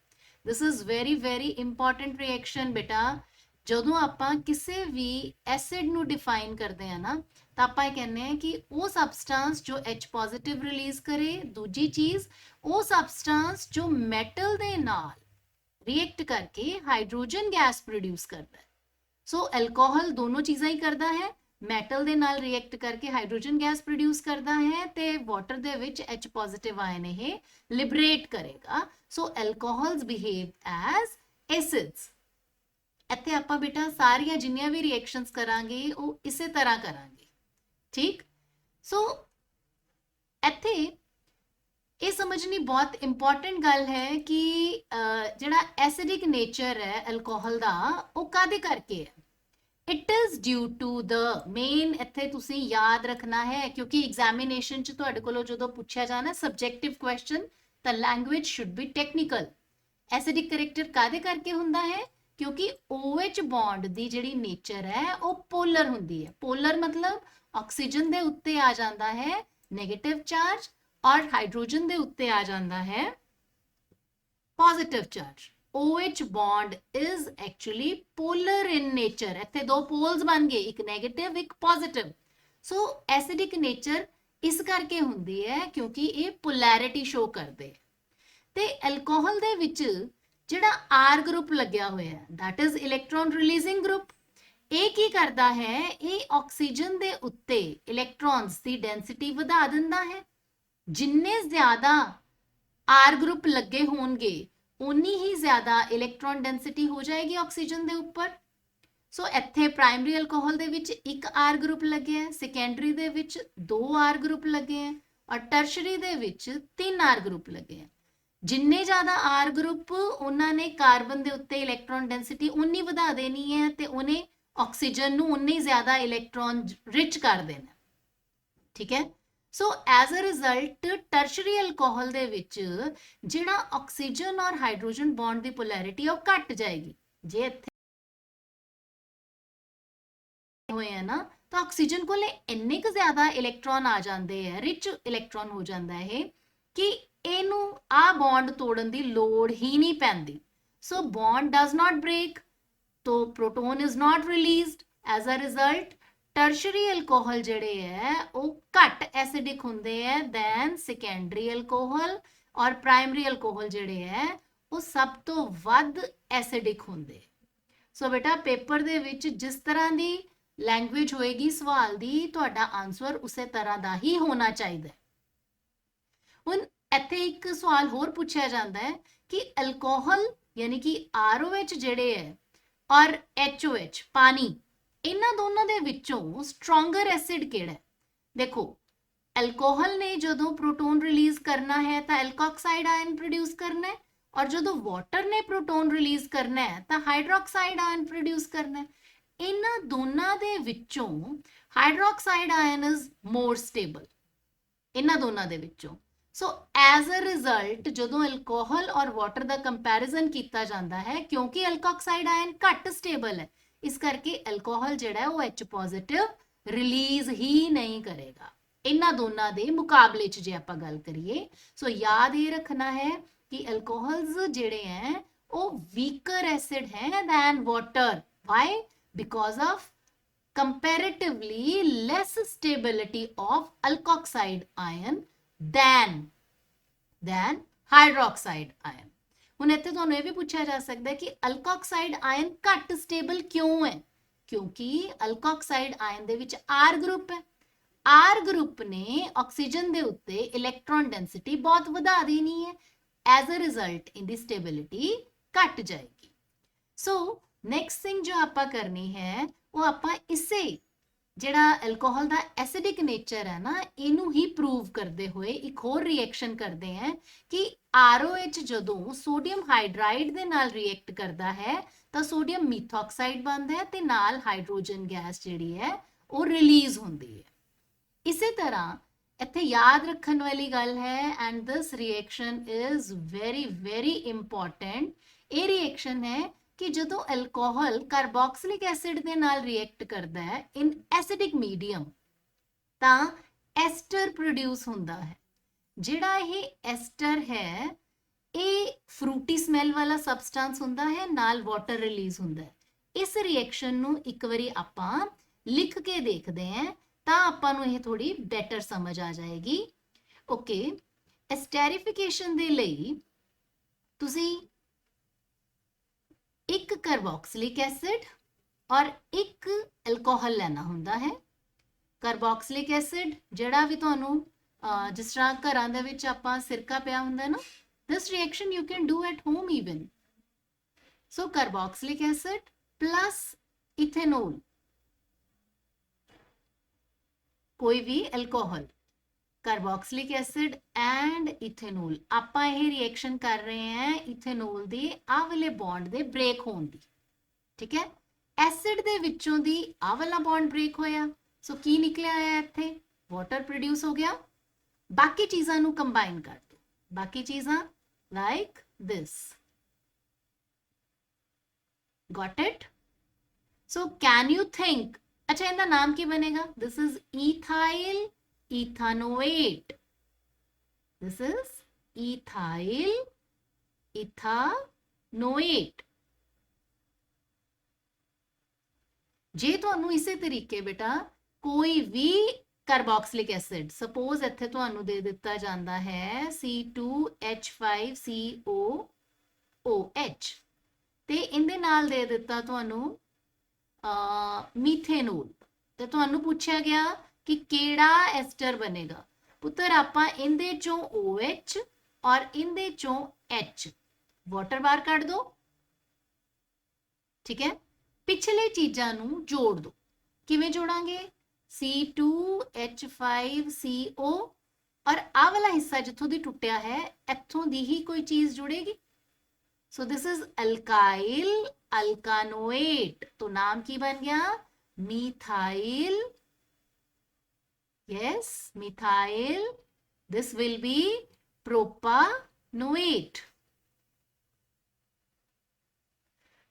A: ਦਿਸ is very very important reaction ਬੇਟਾ। ਜਦੋਂ ਆਪਾਂ ਕਿਸੇ ਵੀ ਐਸਿਡ ਨੂੰ ਡਿਫਾਈਨ ਕਰਦੇ ਆ ਨਾ ਤਾਂ ਆਪਾਂ ਇਹ ਕਹਿੰਦੇ ਆ ਕਿ ਉਹ ਸਬਸਟੈਂਸ ਜੋ H ਪੋਜ਼ਿਟਿਵ ਰਿਲੀਜ਼ ਕਰੇ, ਦੂਜੀ ਚੀਜ਼ ਉਹ ਸਬਸਟੈਂਸ ਜੋ ਮੈਟਲ ਦੇ ਨਾਲ ਰਿਐਕਟ ਕਰਕੇ ਹਾਈਡਰੋਜਨ ਗੈਸ ਪ੍ਰੋਡਿਊਸ ਕਰਦਾ ਹੈ। ਸੋ ਅਲਕੋਹਲ ਦੋਨੋਂ ਚੀਜ਼ਾਂ ਹੀ ਕਰਦਾ ਹੈ, ਮੈਟਲ ਦੇ ਨਾਲ ਰਿਐਕਟ ਕਰਕੇ ਹਾਈਡਰੋਜਨ ਗੈਸ ਪ੍ਰੋਡਿਊਸ ਕਰਦਾ ਹੈ ਤੇ ਵਾਟਰ ਦੇ ਵਿੱਚ H ਪੋਜ਼ਿਟਿਵ ਆਇਨ ਇਹ ਲਿਬਰੇਟ ਕਰੇਗਾ। ਸੋ ਅਲਕੋਹਲਸ ਬਿਹੇਵ ਐਜ਼ ਐਸਿਡਸ। ਇੱਥੇ ਆਪਾਂ ਬੇਟਾ ਸਾਰੀਆਂ ਜਿੰਨੀਆਂ ਵੀ ਰਿਐਕਸ਼ਨਸ ਕਰਾਂਗੇ ਉਹ ਇਸੇ ਤਰ੍ਹਾਂ ਕਰਾਂਗੇ। ਠੀਕ। ਸੋ ਇੱਥੇ ਇਹ ਸਮਝਣੀ ਬਹੁਤ ਇੰਪੋਰਟੈਂਟ ਗੱਲ ਹੈ ਕਿ ਜਿਹੜਾ ਐਸਿਡਿਕ ਨੇਚਰ ਹੈ ਅਲਕੋਹਲ ਦਾ ਉਹ ਕਾਹਦੇ ਕਰਕੇ ਹੈ। It is due to the main, ਇੱਥੇ ਤੁਸੀਂ ਯਾਦ ਰੱਖਣਾ ਹੈ ਕਿਉਂਕਿ ਐਗਜ਼ਾਮੀਨੇਸ਼ਨ 'ਚ ਤੁਹਾਡੇ ਕੋਲੋਂ ਜਦੋਂ ਪੁੱਛਿਆ ਜਾਣਾ ਸਬਜੈਕਟਿਵ ਕੁਐਸਚਨ ਤਾਂ language should be technical. Acidic character ਕਾਹਦੇ ਕਰਕੇ ਹੁੰਦਾ ਹੈ ਕਿਉਂਕਿ OH ਬੌਂਡ ਦੀ ਜਿਹੜੀ ਨੇਚਰ ਹੈ ਉਹ ਪੋਲਰ ਹੁੰਦੀ ਹੈ। ਪੋਲਰ ਮਤਲਬ ਆਕਸੀਜਨ ਦੇ ਉੱਤੇ ਆ ਜਾਂਦਾ ਹੈ नेगेटिव चार्ज, और हाइड्रोजन दे उत्ते आ जाता है positive charge. OH bond is actually polar in nature, इत्थे दो पोल्स बन गए, एक नेगेटिव एक पॉजिटिव। सो एसिडिक नेचर इस करके हुंदी है क्योंकि ये पोलैरिटी शो करदे। ते अल्कोहल दे विच जिहड़ा R ग्रुप लग्या होया है, that is electron releasing group. ये की करता है, ये ऑक्सीजन दे उत्ते इलेक्ट्रॉन्स की डेंसिटी वधा दिंदा है। जिन्ने ज्यादा R ग्रुप लगे होंगे उन्नी ही ज्यादा इलेक्ट्रॉन डेंसिटी हो जाएगी ऑक्सीजन दे ऊपर। सो इत्थे प्राइमरी अल्कोहल दे विच एक R ग्रुप लगे है, सेकेंडरी दे विच 2 R ग्रुप लगे हैं, और टर्शरी दे विच 3 R ग्रुप लगे हैं। जिन्ने ज्यादा R ग्रुप उन्होंने कार्बन दे उत्ते इलेक्ट्रॉन डेंसिटी उन्नी वधा देनी है, ते उन्हें ऑक्सीजन नू उन्नी ज्यादा इलेक्ट्रॉन रिच कर देना। ठीक है। So as a result tertiary alcohol दे विच जिहड़ा ऑक्सीजन और हाइड्रोजन बॉन्ड की पोलैरिटी वो घट जाएगी। जे इत्थे होए है ना, तो ऑक्सीजन को इन्ने क ज्यादा इलेक्ट्रॉन आ जाते हैं, रिच इलेक्ट्रॉन हो जाता है कि इनू आ बॉन्ड तोड़न की लोड़ ही नहीं पैंदी। So bond does not break, तो proton is not released. As a result tertiary alcohol जिहड़े है वो घट एसिडिक हुंदे है दैन सेकेंडरी अल्कोहल, और प्राइमरी अल्कोहल जिहड़े है वो सब तो वध एसिडिक हुंदे। सो बेटा पेपर दे विच जिस तरह की लैंग्वेज होएगी सवाल दी, तुहाडा आंसर उसे तरह का ही होना चाहिए। हुण इत्थे एक सवाल होर पूछा जाता है कि अल्कोहल यानी कि ROH जिहड़े है और HOH पानी, इन्हां दोनों दे विचों स्ट्रोंगर एसिड किहड़ा है? देखो अल्कोहल ने जदों प्रोटोन रिलीज करना है तो एल्कोक्साइड आयन प्रोड्यूस करना है, और जदों वाटर ने प्रोटोन रिलीज करना है तो हाइड्रोक्साइड आयन प्रोड्यूस करना है। इन्हां दोनों दे विचों hydroxide ion is more stable, इन्हां दोनों दे विचों। सो एज अ रिजल्ट जदों अल्कोहल और वाटर का कंपैरिजन किया जाता है, क्योंकि अल्कोक्साइड आयन घट स्टेबल है, इस करके अल्कोहल जिहड़ा है वो H पॉजिटिव रिलीज ही नहीं करेगा इन्हां दोनों के मुकाबले च। जे आपां गल करिए, सो याद ये रखना है कि अल्कोहल्स जिहड़े हैं वो वीकर एसिड हैं than water. Why? Because of comparatively less stability of alkoxide ion than hydroxide ion। ਹੁਣ ਇੱਥੇ ਤੁਹਾਨੂੰ ਇਹ ਵੀ ਪੁੱਛਿਆ ਜਾ ਸਕਦਾ ਹੈ ਕਿ ਅਲਕੋਕਸਾਈਡ ਆਇਨ ਘੱਟ ਸਟੇਬਲ ਕਿਉਂ ਹੈ? ਕਿਉਂਕਿ ਅਲਕੋਕਸਾਈਡ ਆਇਨ ਦੇ ਵਿੱਚ R ਗਰੁੱਪ ਹੈ। R ਗਰੁੱਪ ਨੇ ਆਕਸੀਜਨ ਦੇ ਉੱਤੇ ਇਲੈਕਟ੍ਰੋਨ ਡੈਂਸਿਟੀ ਬਹੁਤ ਵਧਾ ਦੇਣੀ ਹੈ, ਐਜ਼ ਅ ਰਿਜ਼ਲਟ ਇਹਦੀ ਸਟੇਬਿਲਿਟੀ ਘਟ ਜਾਏਗੀ। ਸੋ ਨੈਕਸਟ ਥਿੰਗ ਜੋ ਆਪਾਂ ਕਰਨੀ ਹੈ वो आपां इसे जिहड़ा अल्कोहल का एसिडिक नेचर है ना, इनू ही प्रूव करते हुए एक होर रिएक्शन करते हैं कि ROH जदों सोडियम हाइड्राइड दे नाल रिएक्ट करता है तो सोडियम मीथॉक्साइड बनता है ते नाल हाइड्रोजन गैस जिहड़ी है वो रिलीज होंदी है। इसी तरह इत्थे याद रखने वाली गल है, and this reaction is very very important. ये रिएक्शन है कि जदों अल्कोहल कार्बोक्सिलिक एसिड के नाल रिएक्ट करता है इन एसिडिक मीडियम, तो एस्टर प्रोड्यूस होता है। जिहड़ा ये एस्टर है ये फ्रूटी स्मैल वाला सबसटेंस होता है, नाल वाटर रिलीज होता है। इस रिएक्शन नू एक बारी आपां लिख के देखते हैं तो आपां नू ये थोड़ी बेटर समझ आ जाएगी। ओके, एस्टेरिफिकेशन दे लई तुसी एक कार्बोक्सिलिक एसिड और एक अल्कोहल लेना होंदा है। कार्बोक्सिलिक एसिड जिहड़ा भी तुहानू जिस तरह घरां दे विच आपां सिरका पिया हुंदा ना, this reaction you can do at home even. So carboxylic acid plus ethanol, कोई भी alcohol, carboxylic acid and ethanol, आपां यह रिएक्शन कर रहे हैं इथेनॉल दे आ वाले बॉन्ड दे ब्रेक होण दी। ठीक है, एसिड दे विचों दी आ वाला बॉन्ड ब्रेक होया, सो की निकलिया है इत्थे वाटर प्रोड्यूस हो गया। बाकी चीज़ां नू कंबाइन कर दो, बाकी चीज़ां like this. Got it? So can you think, अच्छा इनका नाम की बनेगा? This is ethyl ethanoate. This is ethyl ethanoate. ਜੇ ਤੁਹਾਨੂੰ ਇਸੇ ਤਰੀਕੇ ਬੇਟਾ ਕੋਈ ਵੀ ਕਾਰਬੋਕਸਿਲਿਕ ਐਸਿਡ, ਸਪੋਜ਼ ਇੱਥੇ ਤੁਹਾਨੂੰ ਦੇ ਦਿੱਤਾ ਜਾਂਦਾ ਹੈ C2H5COOH ਤੇ ਇਹਦੇ ਨਾਲ ਦੇ ਦਿੱਤਾ ਤੁਹਾਨੂੰ ਮੀਥੇਨੋਲ, ਤੇ ਤੁਹਾਨੂੰ ਪੁੱਛਿਆ ਗਿਆ ਕਿ ਕਿਹੜਾ ਐਸਟਰ ਬਣੇਗਾ। ਪੁੱਤਰ ਆਪਾਂ ਇਹਦੇ ਚੋਂ OH ਔਰ ਇਹਦੇ ਚੋਂ H ਵਾਟਰ ਬਾਹਰ ਕੱਢ ਦੋ, ਠੀਕ ਹੈ। ਪਿਛਲੇ ਚੀਜ਼ਾਂ ਨੂੰ ਜੋੜ ਦੋ। ਕਿਵੇਂ ਜੋੜਾਂਗੇ? C2H5CO ਔਰ ਆਹ ਵਾਲਾ ਹਿੱਸਾ ਜਿੱਥੋਂ ਦੀ ਟੁੱਟਿਆ ਹੈ ਇੱਥੋਂ ਦੀ ਹੀ ਕੋਈ ਚੀਜ਼ ਜੁੜੇਗੀ। So this is alkyl alkanoate, तो नाम की बन गया methyl, yes methyl, this will be propanoate.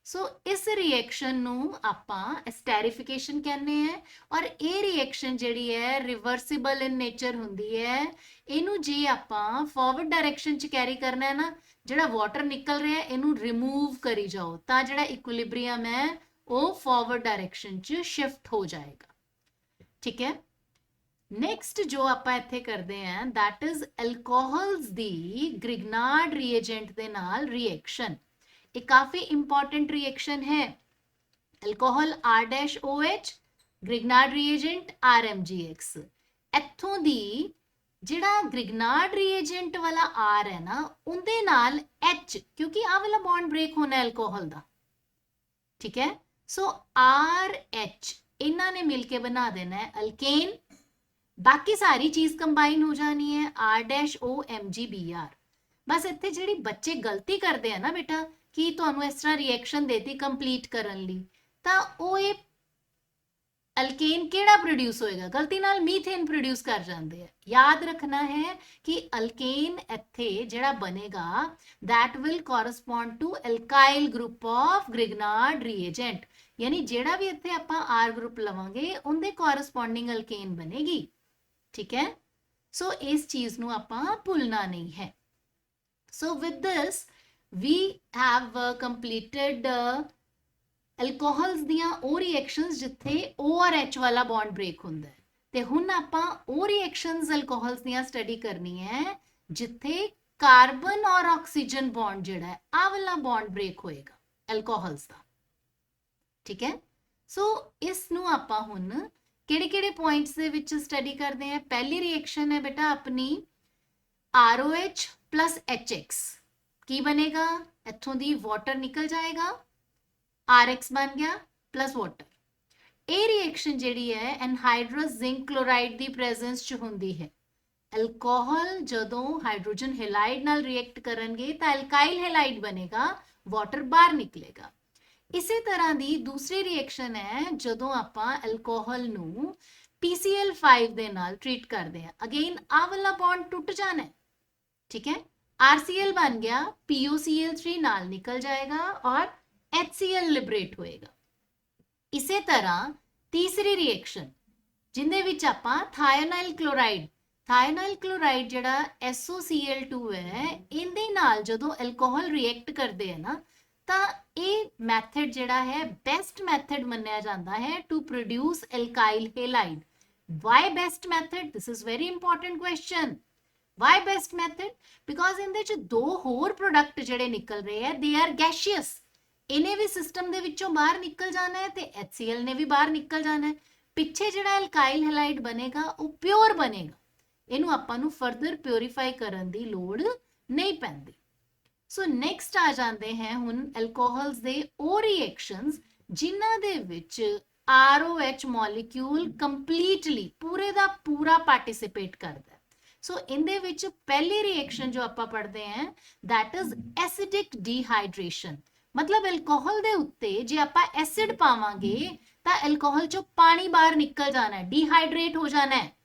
A: So इस रिएक्शन नू आपां एस्टेरिफिकेशन कहने हैं और ये रिएक्शन जिहड़ी है रिवर्सिबल इन नेचर हुंदी है। इनू जे आपां फॉरवर्ड डायरेक्शन च कैरी करना है ना, ਜਿਹੜਾ ਵਾਟਰ ਨਿਕਲ ਰਿਹਾ ਇਹਨੂੰ ਰਿਮੂਵ ਕਰੀ ਜਾਓ ਤਾਂ ਜਿਹੜਾ ਇਕੁਇਲਿਬ੍ਰੀਅਮ ਹੈ ਉਹ ਫਾਰਵਰਡ ਡਾਇਰੈਕਸ਼ਨ 'ਚ ਸ਼ਿਫਟ ਹੋ ਜਾਏਗਾ, ਠੀਕ ਹੈ। ਨੈਕਸਟ ਜੋ ਆਪਾਂ ਇੱਥੇ ਕਰਦੇ ਹਾਂ that is alcohols ਦੀ ਗ੍ਰਿਗਨਾਰਡ ਰੀਏਜੈਂਟ ਦੇ ਨਾਲ ਰਿਐਕਸ਼ਨ। ਇਹ ਕਾਫੀ ਇੰਪੋਰਟੈਂਟ ਰਿਐਕਸ਼ਨ ਹੈ। alcohol R-OH, ਗ੍ਰਿਗਨਾਰਡ ਰੀਏਜੈਂਟ RMGX। ਇੱਥੋਂ ਦੀ ਜਿਹੜਾ ਗ੍ਰਿਗਨਾਰਡ ਰੀਏਜੈਂਟ ਵਾਲਾ R ਹੈ ਨਾ ਉਹਦੇ ਨਾਲ H, ਕਿਉਂਕਿ ਆਹ ਵਾਲਾ ਬੌਂਡ ਬ੍ਰੇਕ ਹੋਣਾ ਐਲਕੋਹਲ ਦਾ, ਠੀਕ ਹੈ। ਸੋ RH ਇਹਨਾਂ ਨੇ ਮਿਲ ਕੇ ਬਣਾ ਦੇਣਾ ਹੈ ਅਲਕੇਨ। ਬਾਕੀ ਸਾਰੀ ਚੀਜ਼ ਕੰਬਾਈਨ ਹੋ ਜਾਣੀ ਹੈ R-OMgBr। ਬਸ ਇੱਥੇ ਜਿਹੜੀ ਬੱਚੇ ਗਲਤੀ ਕਰਦੇ ਆ ਨਾ ਬੇਟਾ ਕਿ ਤੁਹਾਨੂੰ ਇਸ ਤਰ੍ਹਾਂ ਰਿਐਕਸ਼ਨ ਦੇਤੀ ਕੰਪਲੀਟ ਕਰਨ ਲਈ, ਤਾਂ ਉਹ ਇਹ ਅਲਕੇਨ ਕਿਹੜਾ ਪ੍ਰੋਡਿਊਸ ਹੋਏਗਾ, ਗਲਤੀ ਨਾਲ ਮੀਥੇਨ ਪ੍ਰੋਡਿਊਸ ਕਰ ਜਾਂਦੇ ਆ। ਯਾਦ ਰੱਖਣਾ ਹੈ ਕਿ ਅਲਕੇਨ ਇੱਥੇ ਜਿਹੜਾ ਬਣੇਗਾ that will correspond to alkyl group of Grignard reagent, ਯਾਨੀ ਜਿਹੜਾ ਵੀ ਇੱਥੇ ਆਪਾਂ R ਗਰੁੱਪ ਲਵਾਂਗੇ ਉਹਦੇ ਕੋਰਸਪੋਂਡਿੰਗ ਅਲਕੇਨ ਬਣੇਗੀ, ਠੀਕ ਹੈ। ਸੋ ਇਸ ਚੀਜ਼ ਨੂੰ ਆਪਾਂ ਭੁੱਲਣਾ ਨਹੀਂ ਹੈ। So with this we have completed alcohols ਦੀਆਂ ਉਹ ਰਿਐਕਸ਼ਨਸ ਜਿੱਥੇ O ਔਰ H ਵਾਲਾ ਬੌਂਡ ਬ੍ਰੇਕ ਹੁੰਦਾ ਹੈ, ਤੇ ਹੁਣ ਆਪਾਂ ਉਹ ਰਿਐਕਸ਼ਨਸ ਅਲਕੋਹਲਸ ਦੀਆਂ ਸਟੱਡੀ ਕਰਨੀ ਹੈ ਜਿੱਥੇ ਕਾਰਬਨ ਔਰ ਆਕਸੀਜਨ ਬੌਂਡ ਜਿਹੜਾ ਹੈ ਆਹ ਵਾਲਾ ਬੌਂਡ ਬ੍ਰੇਕ ਹੋਏਗਾ ਅਲਕੋਹਲਸ ਦਾ, ਠੀਕ ਹੈ। ਸੋ ਇਸ ਨੂੰ ਆਪਾਂ ਹੁਣ ਕਿਹੜੇ ਕਿਹੜੇ ਪੁਆਇੰਟਸ ਦੇ ਵਿੱਚ ਸਟੱਡੀ ਕਰਦੇ ਹਾਂ। ਪਹਿਲੀ ਰਿਐਕਸ਼ਨ ਹੈ ਬੇਟਾ ਆਪਣੀ ROH plus HX। ਕੀ ਬਣੇਗਾ? ਇੱਥੋਂ ਦੀ ਵਾਟਰ ਨਿਕਲ ਜਾਏਗਾ, RX ਬਣ ਗਿਆ ਪਲਸ ਵਾਟਰ। ਇਹ ਰਿਐਕਸ਼ਨ ਜਿਹੜੀ ਹੈ ਐਨਹਾਈਡਰਸ ਜ਼ਿੰਕ ਕਲੋਰਾਈਡ ਦੀ ਪ੍ਰੈਜ਼ੈਂਸ 'ਚ ਹੁੰਦੀ ਹੈ। ਅਲਕੋਹਲ ਜਦੋਂ ਹਾਈਡਰੋਜਨ ਹੈਲਾਈਡ ਨਾਲ ਰਿਐਕਟ ਕਰਨਗੇ ਤਾਂ ਐਲਕਾਈਲ ਹੈਲਾਈਡ ਬਣੇਗਾ, ਵਾਟਰ ਬਾਹਰ ਨਿਕਲੇਗਾ। ਇਸੇ ਤਰ੍ਹਾਂ ਦੀ ਦੂਸਰੀ ਰਿਐਕਸ਼ਨ ਹੈ ਜਦੋਂ ਆਪਾਂ ਅਲਕੋਹਲ ਨੂੰ PCl5 ਦੇ ਨਾਲ ਟ੍ਰੀਟ ਕਰਦੇ ਹਾਂ। ਅਗੇਨ ਆਹ ਵਾਲਾ ਬੌਂਡ ਟੁੱਟ ਜਾਣਾ ਹੈ, ਠੀਕ ਹੈ। RCl ਬਣ ਗਿਆ, POCl3 ਨਾਲ ਨਿਕਲ ਜਾਏਗਾ ਔਰ HCl ਲਿਬਰੇਟ ਹੋਏਗਾ। ਇਸੇ ਤਰ੍ਹਾਂ ਤੀਸਰੀ ਰਿਐਕਸ਼ਨ ਜਿੰਦੇ ਵਿੱਚ ਆਪਾਂ ਥਾਇਓਨਾਈਲ ਕਲੋਰਾਈਡ ਜਿਹੜਾ SOCl2 ਹੈ ਇਹਦੇ ਨਾਲ ਜਦੋਂ ਅਲਕੋਹਲ ਰਿਐਕਟ ਕਰਦੇ ਆ ਨਾ ਤਾਂ ਇਹ ਮੈਥਡ ਜਿਹੜਾ ਹੈ ਬੈਸਟ ਮੈਥਡ ਮੰਨਿਆ ਜਾਂਦਾ ਹੈ to produce alkyl halide. Why best method? This is very important question. Why best method? Because ਇਹਦੇ ਚ ਦੋ ਹੋਰ ਪ੍ਰੋਡਕਟ ਜਿਹੜੇ ਨਿਕਲ ਰਹੇ ਆ ਦੇ ਆਰ ਗੈਸ਼ੀਅਸ। ਇਹਨੇ ਵੀ ਸਿਸਟਮ ਦੇ ਵਿੱਚੋਂ ਬਾਹਰ ਨਿਕਲ ਜਾਣਾ ਹੈ ਤੇ HCl ਨੇ ਵੀ ਬਾਹਰ ਨਿਕਲ ਜਾਣਾ ਹੈ। ਪਿੱਛੇ ਜਿਹੜਾ ਐਲਕਾਈਲ ਹੈਲਾਈਡ ਬਣੇਗਾ ਉਹ ਪਿਓਰ ਬਣੇਗਾ, ਇਹਨੂੰ ਆਪਾਂ ਨੂੰ ਫਰਦਰ ਪਿਓਰੀਫਾਈ ਕਰਨ ਦੀ ਲੋੜ ਨਹੀਂ ਪੈਂਦੀ। ਸੋ ਨੈਕਸਟ ਆ ਜਾਂਦੇ हैं ਹੁਣ ਐਲਕੋਹਲਸ ਦੇ ਉਹ ਰਿਐਕਸ਼ਨਸ ਜਿਨ੍ਹਾਂ ਦੇ ਵਿੱਚ ROH ਮੋਲੀਕਿਊਲ ਕੰਪਲੀਟਲੀ ਪੂਰੇ ਦਾ ਪੂਰਾ ਪਾਰਟਿਸਿਪੇਟ ਕਰਦਾ ਹੈ। ਸੋ ਇਹਦੇ ਵਿੱਚ ਪਹਿਲੀ ਰਿਐਕਸ਼ਨ ਜੋ ਆਪਾਂ ਪੜ੍ਹਦੇ ਹਾਂ that is acidic dehydration। मतलब अल्कोहल ਦੇ ਉੱਤੇ ਜੇ ਆਪਾਂ ਐਸਿਡ ਪਾਵਾਂਗੇ ਤਾਂ ਅਲਕੋਹਲ ਚੋਂ ਪਾਣੀ ਬਾਹਰ ਨਿਕਲ ਜਾਣਾ ਹੈ, ਡੀਹਾਈਡਰੇਟ ਹੋ ਜਾਣਾ ਹੈ।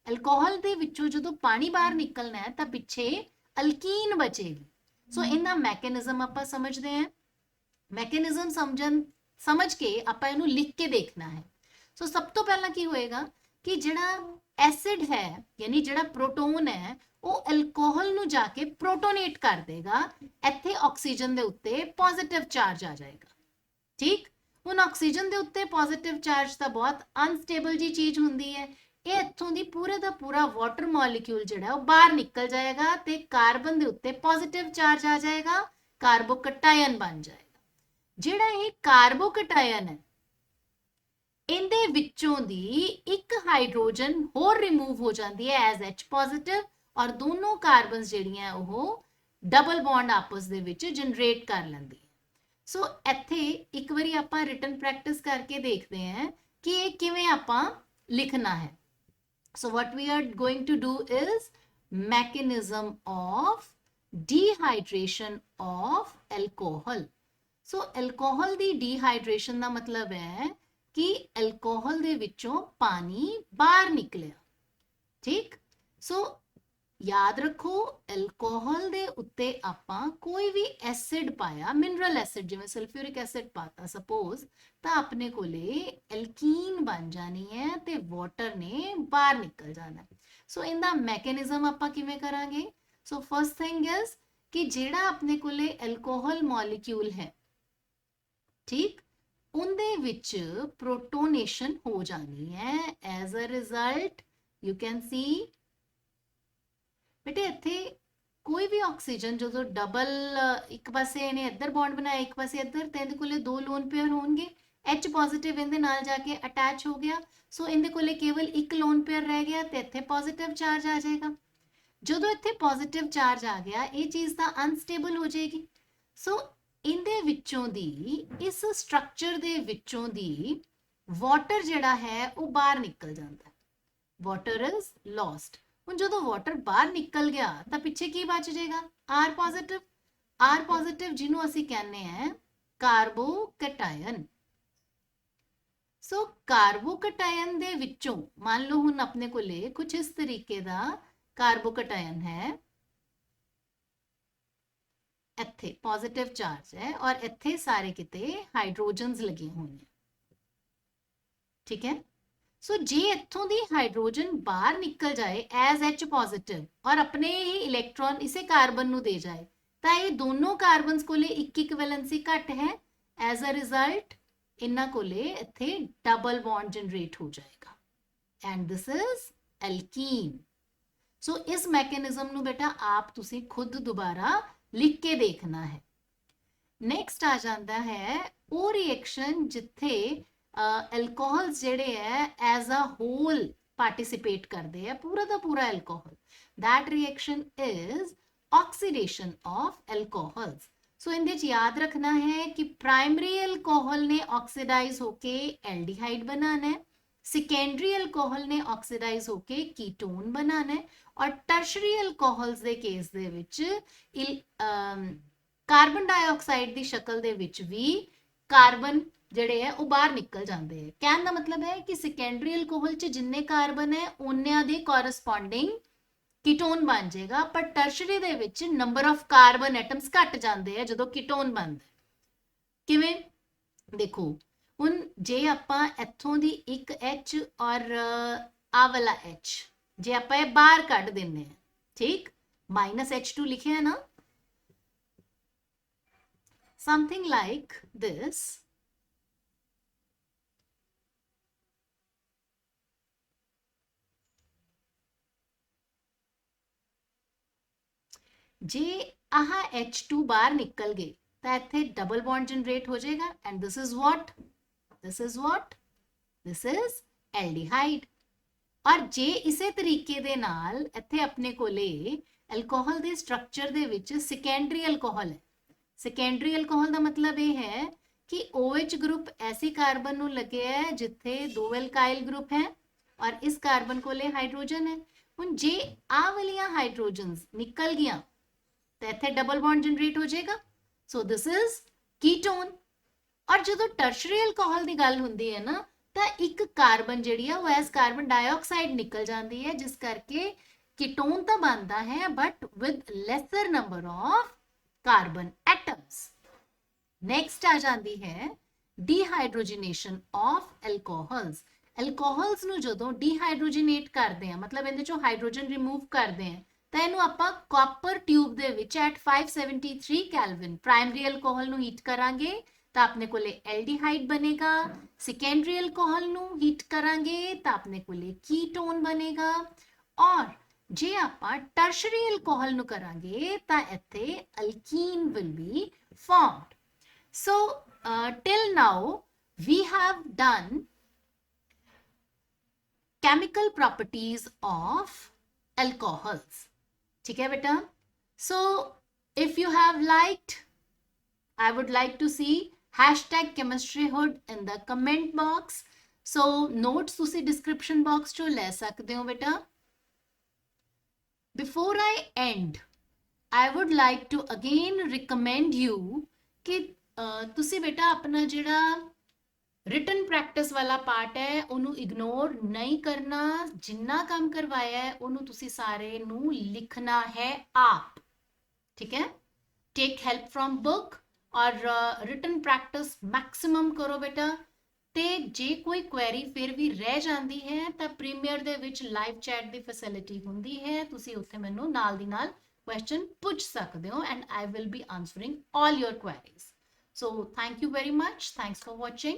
A: ਅਲਕੋਹਲ ਦੇ ਵਿੱਚੋਂ ਜਦੋਂ ਪਾਣੀ ਬਾਹਰ ਨਿਕਲਣਾ ਹੈ ਤਾਂ ਪਿੱਛੇ ਅਲਕੀਨ ਬਚੇਗੀ। ਸੋ ਇਹਦਾ ਮੈਕੈਨਿਜ਼ਮ ਆਪਾਂ ਸਮਝਦੇ ਹਾਂ। ਮੈਕੈਨਿਜ਼ਮ ਸਮਝ ਕੇ ਆਪਾਂ ਇਹਨੂੰ ਲਿਖ ਕੇ ਦੇਖਣਾ ਹੈ। ਸੋ ਸਭ ਤੋਂ ਪਹਿਲਾਂ ਕੀ ਹੋਏਗਾ ਕਿ ਜਿਹੜਾ ਐਸਿਡ ਹੈ ਯਾਨੀ ਜਿਹੜਾ ਪ੍ਰੋਟੋਨ ਹੈ ਉਹ ਐਲਕੋਹਲ ਨੂੰ ਜਾ ਕੇ ਪ੍ਰੋਟੋਨੇਟ ਕਰ ਦੇਗਾ, ਇੱਥੇ ਆਕਸੀਜਨ ਦੇ ਉੱਤੇ ਪੋਜ਼ਿਟਿਵ ਚਾਰਜ ਆ ਜਾਏਗਾ। ਠੀਕ, ਹੁਣ ਆਕਸੀਜਨ ਦੇ ਉੱਤੇ ਪੋਜ਼ਿਟਿਵ ਚਾਰਜ ਤਾਂ ਬਹੁਤ ਅਨਸਟੇਬਲ ਜੀ ਚੀਜ਼ ਹੁੰਦੀ ਹੈ, ਇਹ ਇੱਥੋਂ ਦੀ ਪੂਰੇ ਦਾ ਪੂਰਾ ਵਾਟਰ ਮੋਲੀਕਿਊਲ ਜਿਹੜਾ ਉਹ ਬਾਹਰ ਨਿਕਲ ਜਾਏਗਾ ਤੇ ਕਾਰਬਨ ਦੇ ਉੱਤੇ ਪੋਜ਼ਿਟਿਵ ਚਾਰਜ ਆ ਜਾਏਗਾ, ਕਾਰਬੋਕੈਟਾਇਨ ਬਣ ਜਾਏਗਾ। ਜਿਹੜਾ ਇਹ ਕਾਰਬੋਕੈਟਾਇਨ ਹੈ ਇਹਦੇ ਵਿੱਚੋਂ ਦੀ ਇੱਕ ਹਾਈਡਰੋਜਨ ਹੋਰ ਰਿਮੂਵ ਹੋ ਜਾਂਦੀ ਹੈ ਐਜ਼ H ਪੋਜ਼ਿਟਿਵ, ਔਰ ਦੋਨੋਂ ਕਾਰਬਨਸ ਜਿਹੜੀਆਂ ਉਹ ਡਬਲ ਬੌਂਡ ਆਪਸ ਦੇ ਵਿੱਚ ਜਨਰੇਟ ਕਰ ਲੈਂਦੀ ਹੈ। ਸੋ ਇੱਥੇ ਇੱਕ ਵਾਰੀ ਆਪਾਂ ਰਿਟਨ ਪ੍ਰੈਕਟਿਸ ਕਰਕੇ ਦੇਖਦੇ ਹਾਂ ਕਿ ਇਹ ਕਿਵੇਂ ਆਪਾਂ ਲਿਖਣਾ ਹੈ। ਸੋ what we are going to do is mechanism of dehydration of alcohol। So alcohol the dehydration ਦਾ ਮਤਲਬ ਹੈ ਕਿ alcohol ਦੇ ਵਿੱਚੋਂ ਪਾਣੀ ਬਾਹਰ ਨਿਕਲਿਆ। ਠੀਕ, ਸੋ ਯਾਦ ਰੱਖੋ alcohol ਦੇ ਉੱਤੇ ਆਪਾਂ ਕੋਈ ਵੀ ਐਸਿਡ ਪਾਇਆ, ਮਿਨਰਲ ਐਸਿਡ ਜਿਵੇਂ ਸਲਫਿਊਰਿਕ ਐਸਿਡ ਪਾਤਾ ਸਪੋਜ਼, ਤਾਂ ਆਪਣੇ ਕੋਲੇ ਐਲਕੀਨ ਬਣ ਜਾਣੀ ਹੈ ਤੇ ਵਾਟਰ ਨੇ ਬਾਹਰ ਨਿਕਲ ਜਾਣਾ। ਸੋ ਇਹਦਾ ਮੈਕੈਨਿਜ਼ਮ ਆਪਾਂ ਕਿਵੇਂ ਕਰਾਂਗੇ? ਸੋ ਫਰਸਟ ਥਿੰਗ ਇਜ਼ ਕਿ ਜਿਹੜਾ ਆਪਣੇ ਕੋਲੇ ਐਲਕੋਹਲ ਮੋਲੀਕਿਊਲ ਹੈ, ਠੀਕ, ਉਹਦੇ ਵਿੱਚ ਪ੍ਰੋਟੋਨੇਸ਼ਨ ਹੋ ਜਾਣੀ ਹੈ। As a result you can see ਬੇਟੇ ਇੱਥੇ ਕੋਈ ਵੀ ਆਕਸੀਜਨ ਜਦੋਂ ਡਬਲ ਇੱਕ ਪਾਸੇ ਇਹਨੇ ਇੱਧਰ ਬੌਂਡ ਬਣਾਇਆ ਇੱਕ ਪਾਸੇ ਇੱਧਰ, ਤੇ ਇਹਦੇ ਕੋਲੇ ਦੋ ਲੋਨ ਪੇਅਰ ਹੋਣਗੇ, H ਪੋਜ਼ਿਟਿਵ ਇਹਦੇ ਨਾਲ ਜਾ ਕੇ ਅਟੈਚ ਹੋ ਗਿਆ, ਸੋ ਇਹਦੇ ਕੋਲੇ ਕੇਵਲ ਇੱਕ ਲੋਨ ਪੇਅਰ ਰਹਿ ਗਿਆ ਤੇ ਇੱਥੇ ਪੋਜ਼ਿਟਿਵ ਚਾਰਜ ਆ ਜਾਏਗਾ। ਜਦੋਂ ਇੱਥੇ ਪੋਜ਼ਿਟਿਵ ਚਾਰਜ ਆ ਗਿਆ ਇਹ ਚੀਜ਼ ਤਾਂ ਅਨਸਟੇਬਲ ਹੋ ਜਾਏਗੀ। ਸੋ ਇਹਦੇ ਵਿੱਚੋਂ ਦੀ, ਇਸ ਸਟਰਕਚਰ ਦੇ ਵਿੱਚੋਂ ਦੀ ਵਾਟਰ ਜਿਹੜਾ ਹੈ ਉਹ ਬਾਹਰ ਨਿਕਲ ਜਾਂਦਾ, ਵਾਟਰ ਇਜ਼ ਲੌਸਟ। ਹੁਣ ਜਦੋਂ ਵਾਟਰ ਬਾਹਰ ਨਿਕਲ ਗਿਆ ਤਾਂ ਪਿੱਛੇ ਕੀ ਬਚ ਜਾਏਗਾ? R positive. R ਪੋਜ਼ਿਟਿਵ ਜਿਹਨੂੰ ਅਸੀਂ ਕਹਿੰਦੇ ਆ ਕਾਰਬੋਕੈਟਾਇਨ। ਸੋ ਕਾਰਬੋਕੈਟਾਇਨ ਦੇ ਵਿੱਚੋਂ ਮੰਨ ਲਓ ਹੁਣ ਆਪਣੇ ਕੋਲੇ ਕੁਝ ਇਸ ਤਰੀਕੇ ਦਾ ਕਾਰਬੋਕੈਟਾਇਨ ਹੈ, ਇੱਥੇ ਪੋਜ਼ਿਟਿਵ ਚਾਰਜ ਹੈ ਔਰ ਇੱਥੇ ਸਾਰੇ ਕਿਤੇ ਹਾਈਡਰੋਜਨਸ ਲੱਗੇ ਹੋਏ ਨੇ। ਠੀਕ ਹੈ, ਸੋ ਜੇ ਇੱਥੋਂ ਦੀ ਹਾਈਡਰੋਜਨ ਬਾਹਰ ਨਿਕਲ ਜਾਏ ਐਜ਼ H ਪੋਜ਼ਿਟਿਵ ਔਰ ਆਪਣੇ ਹੀ ਇਲੈਕਟ੍ਰੋਨ ਇਸੇ ਕਾਰਬਨ ਨੂੰ ਦੇ ਜਾਏ ਤਾਂ ਇਹ ਦੋਨੋਂ ਕਾਰਬਨਸ ਕੋਲੇ ਇੱਕ ਇੱਕ ਵੈਲੈਂਸੀ ਘੱਟ ਹੈ। ਐਜ਼ ਅ ਰਿਜ਼ਲਟ ਇਹਨਾਂ ਕੋਲੇ ਇੱਥੇ ਡਬਲ ਬੌਂਡ ਜਨਰੇਟ ਹੋ ਜਾਏਗਾ ਐਂਡ ਦਿਸ ਇਜ਼ ਐਲਕੀਨ। ਸੋ ਇਸ ਮੈਕੈਨਿਜ਼ਮ ਨੂੰ ਬੇਟਾ ਆਪ ਤੁਸੀਂ ਖੁਦ ਦੁਬਾਰਾ ਲਿਖ ਕੇ ਦੇਖਣਾ ਹੈ। ਨੈਕਸਟ ਆ ਜਾਂਦਾ ਹੈ ਉਹ ਰਿਐਕਸ਼ਨ ਜਿੱਥੇ ਐਲਕੋਹਲਸ ਜਿਹੜੇ ਹੈ ਐਜ਼ ਅ ਹੋਲ ਪਾਰਟਿਸਿਪੇਟ ਕਰਦੇ ਆ, ਪੂਰਾ ਦਾ ਪੂਰਾ alcohol. that reaction is oxidation of alcohols। ਸੋ ਇਹਦੇ ਚ ਯਾਦ ਰੱਖਣਾ ਹੈ ਕਿ ਪ੍ਰਾਇਮਰੀ ਐਲਕੋਹਲ ਨੇ ਆਕਸੀਡਾਈਜ਼ ਹੋ ਕੇ ਐਲਡੀਹਾਈਡ ਬਣਾਣਾ ਹੈ, ਸੈਕੰਡਰੀ ਐਲਕੋਹਲ ਨੇ ਆਕਸੀਡਾਈਜ਼ ਹੋ ਕੇ ਕੀਟੋਨ ਬਣਾਣਾ ਹੈ, ਔਰ ਟਰਸ਼ਰੀ ਐਲਕੋਹਲਸ ਦੇ ਕੇਸ ਦੇ ਵਿੱਚ ਕਾਰਬਨ ਡਾਈਆਕਸਾਈਡ ਦੀ ਸ਼ਕਲ ਦੇ ਵਿੱਚ ਵੀ ਕਾਰਬਨ ਜਿਹੜੇ ਹੈ ਉਹ ਬਾਹਰ ਨਿਕਲ ਜਾਂਦੇ ਹੈ। ਕਹਿਣ ਦਾ ਮਤਲਬ ਹੈ ਕਿ ਸੈਕੰਡਰੀ ਐਲਕੋਹਲ ਚ ਜਿੰਨੇ ਕਾਰਬਨ ਹੈ ਉਹਨਿਆਂ ਦੇ ਕੋਰਸਪੋਂਡਿੰਗ ਕੀਟੋਨ ਬਣ ਜਾਏਗਾ, ਪਰ ਟਰਸ਼ਰੀ ਦੇ ਵਿੱਚ ਨੰਬਰ ਆਫ ਕਾਰਬਨ ਐਟਮਸ ਘਟ ਜਾਂਦੇ ਆ ਜਦੋਂ ਕੀਟੋਨ ਬਣਦਾ। ਕਿਵੇਂ ਦੇਖੋ, ਹੁਣ ਜੇ ਆਪਾਂ ਇੱਥੋਂ ਦੀ ਇੱਕ H ਔਰ ਆ ਵਾਲਾ H ਜੇ ਆਪਾਂ ਇਹ ਬਾਹਰ ਕੱਢ ਦਿੰਨੇ ਆ, ਠੀਕ, -H2 ਲਿਖਿਆ ਹੈ ਨਾ, something like this। ਜੇ ਆਹ H2 ਬਾਹਰ ਨਿਕਲ ਗਏ ਤਾਂ ਇੱਥੇ ਡਬਲ ਬੌਂਡ ਜਨਰੇਟ ਹੋ ਜਾਏਗਾ and this is what, this is what, this is aldehyde. ਔਰ ਜੇ ਇਸੇ ਤਰੀਕੇ ਦੇ ਨਾਲ ਇੱਥੇ ਆਪਣੇ ਕੋਲੇ ਐਲਕੋਹਲ ਦੇ ਸਟਰਕਚਰ ਦੇ ਵਿੱਚ ਸੈਕੰਡਰੀ ਐਲਕੋਹਲ ਹੈ। ਸੈਕੰਡਰੀ ਐਲਕੋਹਲ ਦਾ ਮਤਲਬ ਇਹ ਹੈ ਕਿ OH ਗਰੁੱਪ ਐਸੀ ਕਾਰਬਨ ਨੂੰ ਲੱਗਿਆ ਹੈ ਜਿੱਥੇ ਦੋ ਐਲਕਾਈਲ ਗਰੁੱਪ ਹੈ ਔਰ ਇਸ ਕਾਰਬਨ ਕੋਲੇ ਹਾਈਡਰੋਜਨ ਹੈ। ਹੁਣ ਜੇ ਆਹ ਵਾਲੀਆਂ ਹਾਈਡਰੋਜਨਸ ਨਿਕਲ ਗਈਆਂ ਤਾਂ ਇੱਥੇ ਡਬਲ ਬੌਂਡ ਜਨਰੇਟ ਹੋ ਜਾਏਗਾ, ਸੋ ਦਿਸ ਇਜ਼ ਕੀਟੋਨ। ਔਰ ਜਦੋਂ ਟਰਸ਼ਰੀ ਐਲਕੋਹਲ ਦੀ ਗੱਲ ਹੁੰਦੀ ਹੈ ਨਾ ਤਾਂ ਇੱਕ ਕਾਰਬਨ ਜਿਹੜੀ ਆ ਉਹ ਐਸ ਕਾਰਬਨ ਡਾਈਆਕਸਾਈਡ ਨਿਕਲ ਜਾਂਦੀ ਹੈ, ਜਿਸ ਕਰਕੇ ਕੀਟੋਨ ਤਾਂ ਬਣਦਾ ਹੈ but with lesser number of carbon atoms. Next ਆ ਜਾਂਦੀ ਹੈ ਡੀਹਾਈਡਰੋਜਨੇਸ਼ਨ ਆਫ ਐਲਕੋਹਲਸ। ਐਲਕੋਹਲਸ ਨੂੰ ਜਦੋਂ ਡੀਹਾਈਡਰੋਜਨੇਟ ਕਰਦੇ ਆ, ਮਤਲਬ ਇਹਦੇ ਚੋਂ ਹਾਈਡਰੋਜਨ ਰਿਮੂਵ ਕਰਦੇ ਆ, ਤਾਂ ਇਹਨੂੰ ਆਪਾਂ ਕਾਪਰ ਟਿਊਬ ਦੇ ਵਿੱਚ ਐਟ 573 ਕੈਲਵਿਨ ਪ੍ਰਾਇਮਰੀ ਐਲਕੋਹਲ ਨੂੰ ਹੀਟ ਕਰਾਂਗੇ ਤਾਂ ਆਪਣੇ ਕੋਲੇ ਐਲਡੀਹਾਈਡ ਬਣੇਗਾ। ਸੈਕੰਡਰੀ ਐਲਕੋਹਲ ਨੂੰ ਹੀਟ ਕਰਾਂਗੇ ਤਾਂ ਆਪਣੇ ਕੋਲੇ ਕੀਟੋਨ ਬਣੇਗਾ। ਔਰ ਜੇ ਆਪਾਂ ਟਰਸ਼ਰੀ ਐਲਕੋਹਲ ਨੂੰ ਕਰਾਂਗੇ ਤਾਂ ਇੱਥੇ alkene will be formed. So till now we have done chemical properties of alcohols. ठीक है बेटा? So if you have liked, I would like to see hashtag chemistryhood in the comment box. So notes ਤੁਸੀਂ description box ਚੋਂ ਲੈ ਸਕਦੇ ਹੋ ਬੇਟਾ। Before I end, I would like to again recommend you ਕਿ ਤੁਸੀਂ ਬੇਟਾ ਆਪਣਾ ਜਿਹੜਾ ਰਿਟਨ ਪ੍ਰੈਕਟਿਸ ਵਾਲਾ ਪਾਰਟ ਹੈ ਉਹਨੂੰ ਇਗਨੋਰ ਨਹੀਂ ਕਰਨਾ। ਜਿੰਨਾ ਕੰਮ ਕਰਵਾਇਆ ਹੈ ਉਹਨੂੰ ਤੁਸੀਂ ਸਾਰੇ ਨੂੰ ਲਿਖਣਾ ਹੈ ਆਪ, ਠੀਕ ਹੈ। ਟੇਕ ਹੈਲਪ ਫਰੋਮ ਬੁੱਕ ਔਰ ਰਿਟਨ ਪ੍ਰੈਕਟਿਸ ਮੈਕਸਿਮਮ ਕਰੋ ਬੇਟਾ। ਤੇ ਜੇ ਕੋਈ ਕੁਐਰੀ ਫਿਰ ਵੀ ਰਹਿ ਜਾਂਦੀ ਹੈ ਤਾਂ ਪ੍ਰੀਮੀਅਰ ਦੇ ਵਿੱਚ ਲਾਈਵ ਚੈਟ ਦੀ ਫੈਸਿਲਿਟੀ ਹੁੰਦੀ ਹੈ, ਤੁਸੀਂ ਉੱਥੇ ਮੈਨੂੰ ਨਾਲ ਦੀ ਨਾਲ ਕੁਐਸਚਨ ਪੁੱਛ ਸਕਦੇ ਹੋ and I will be answering all your queries. So thank you very much. Thanks for watching.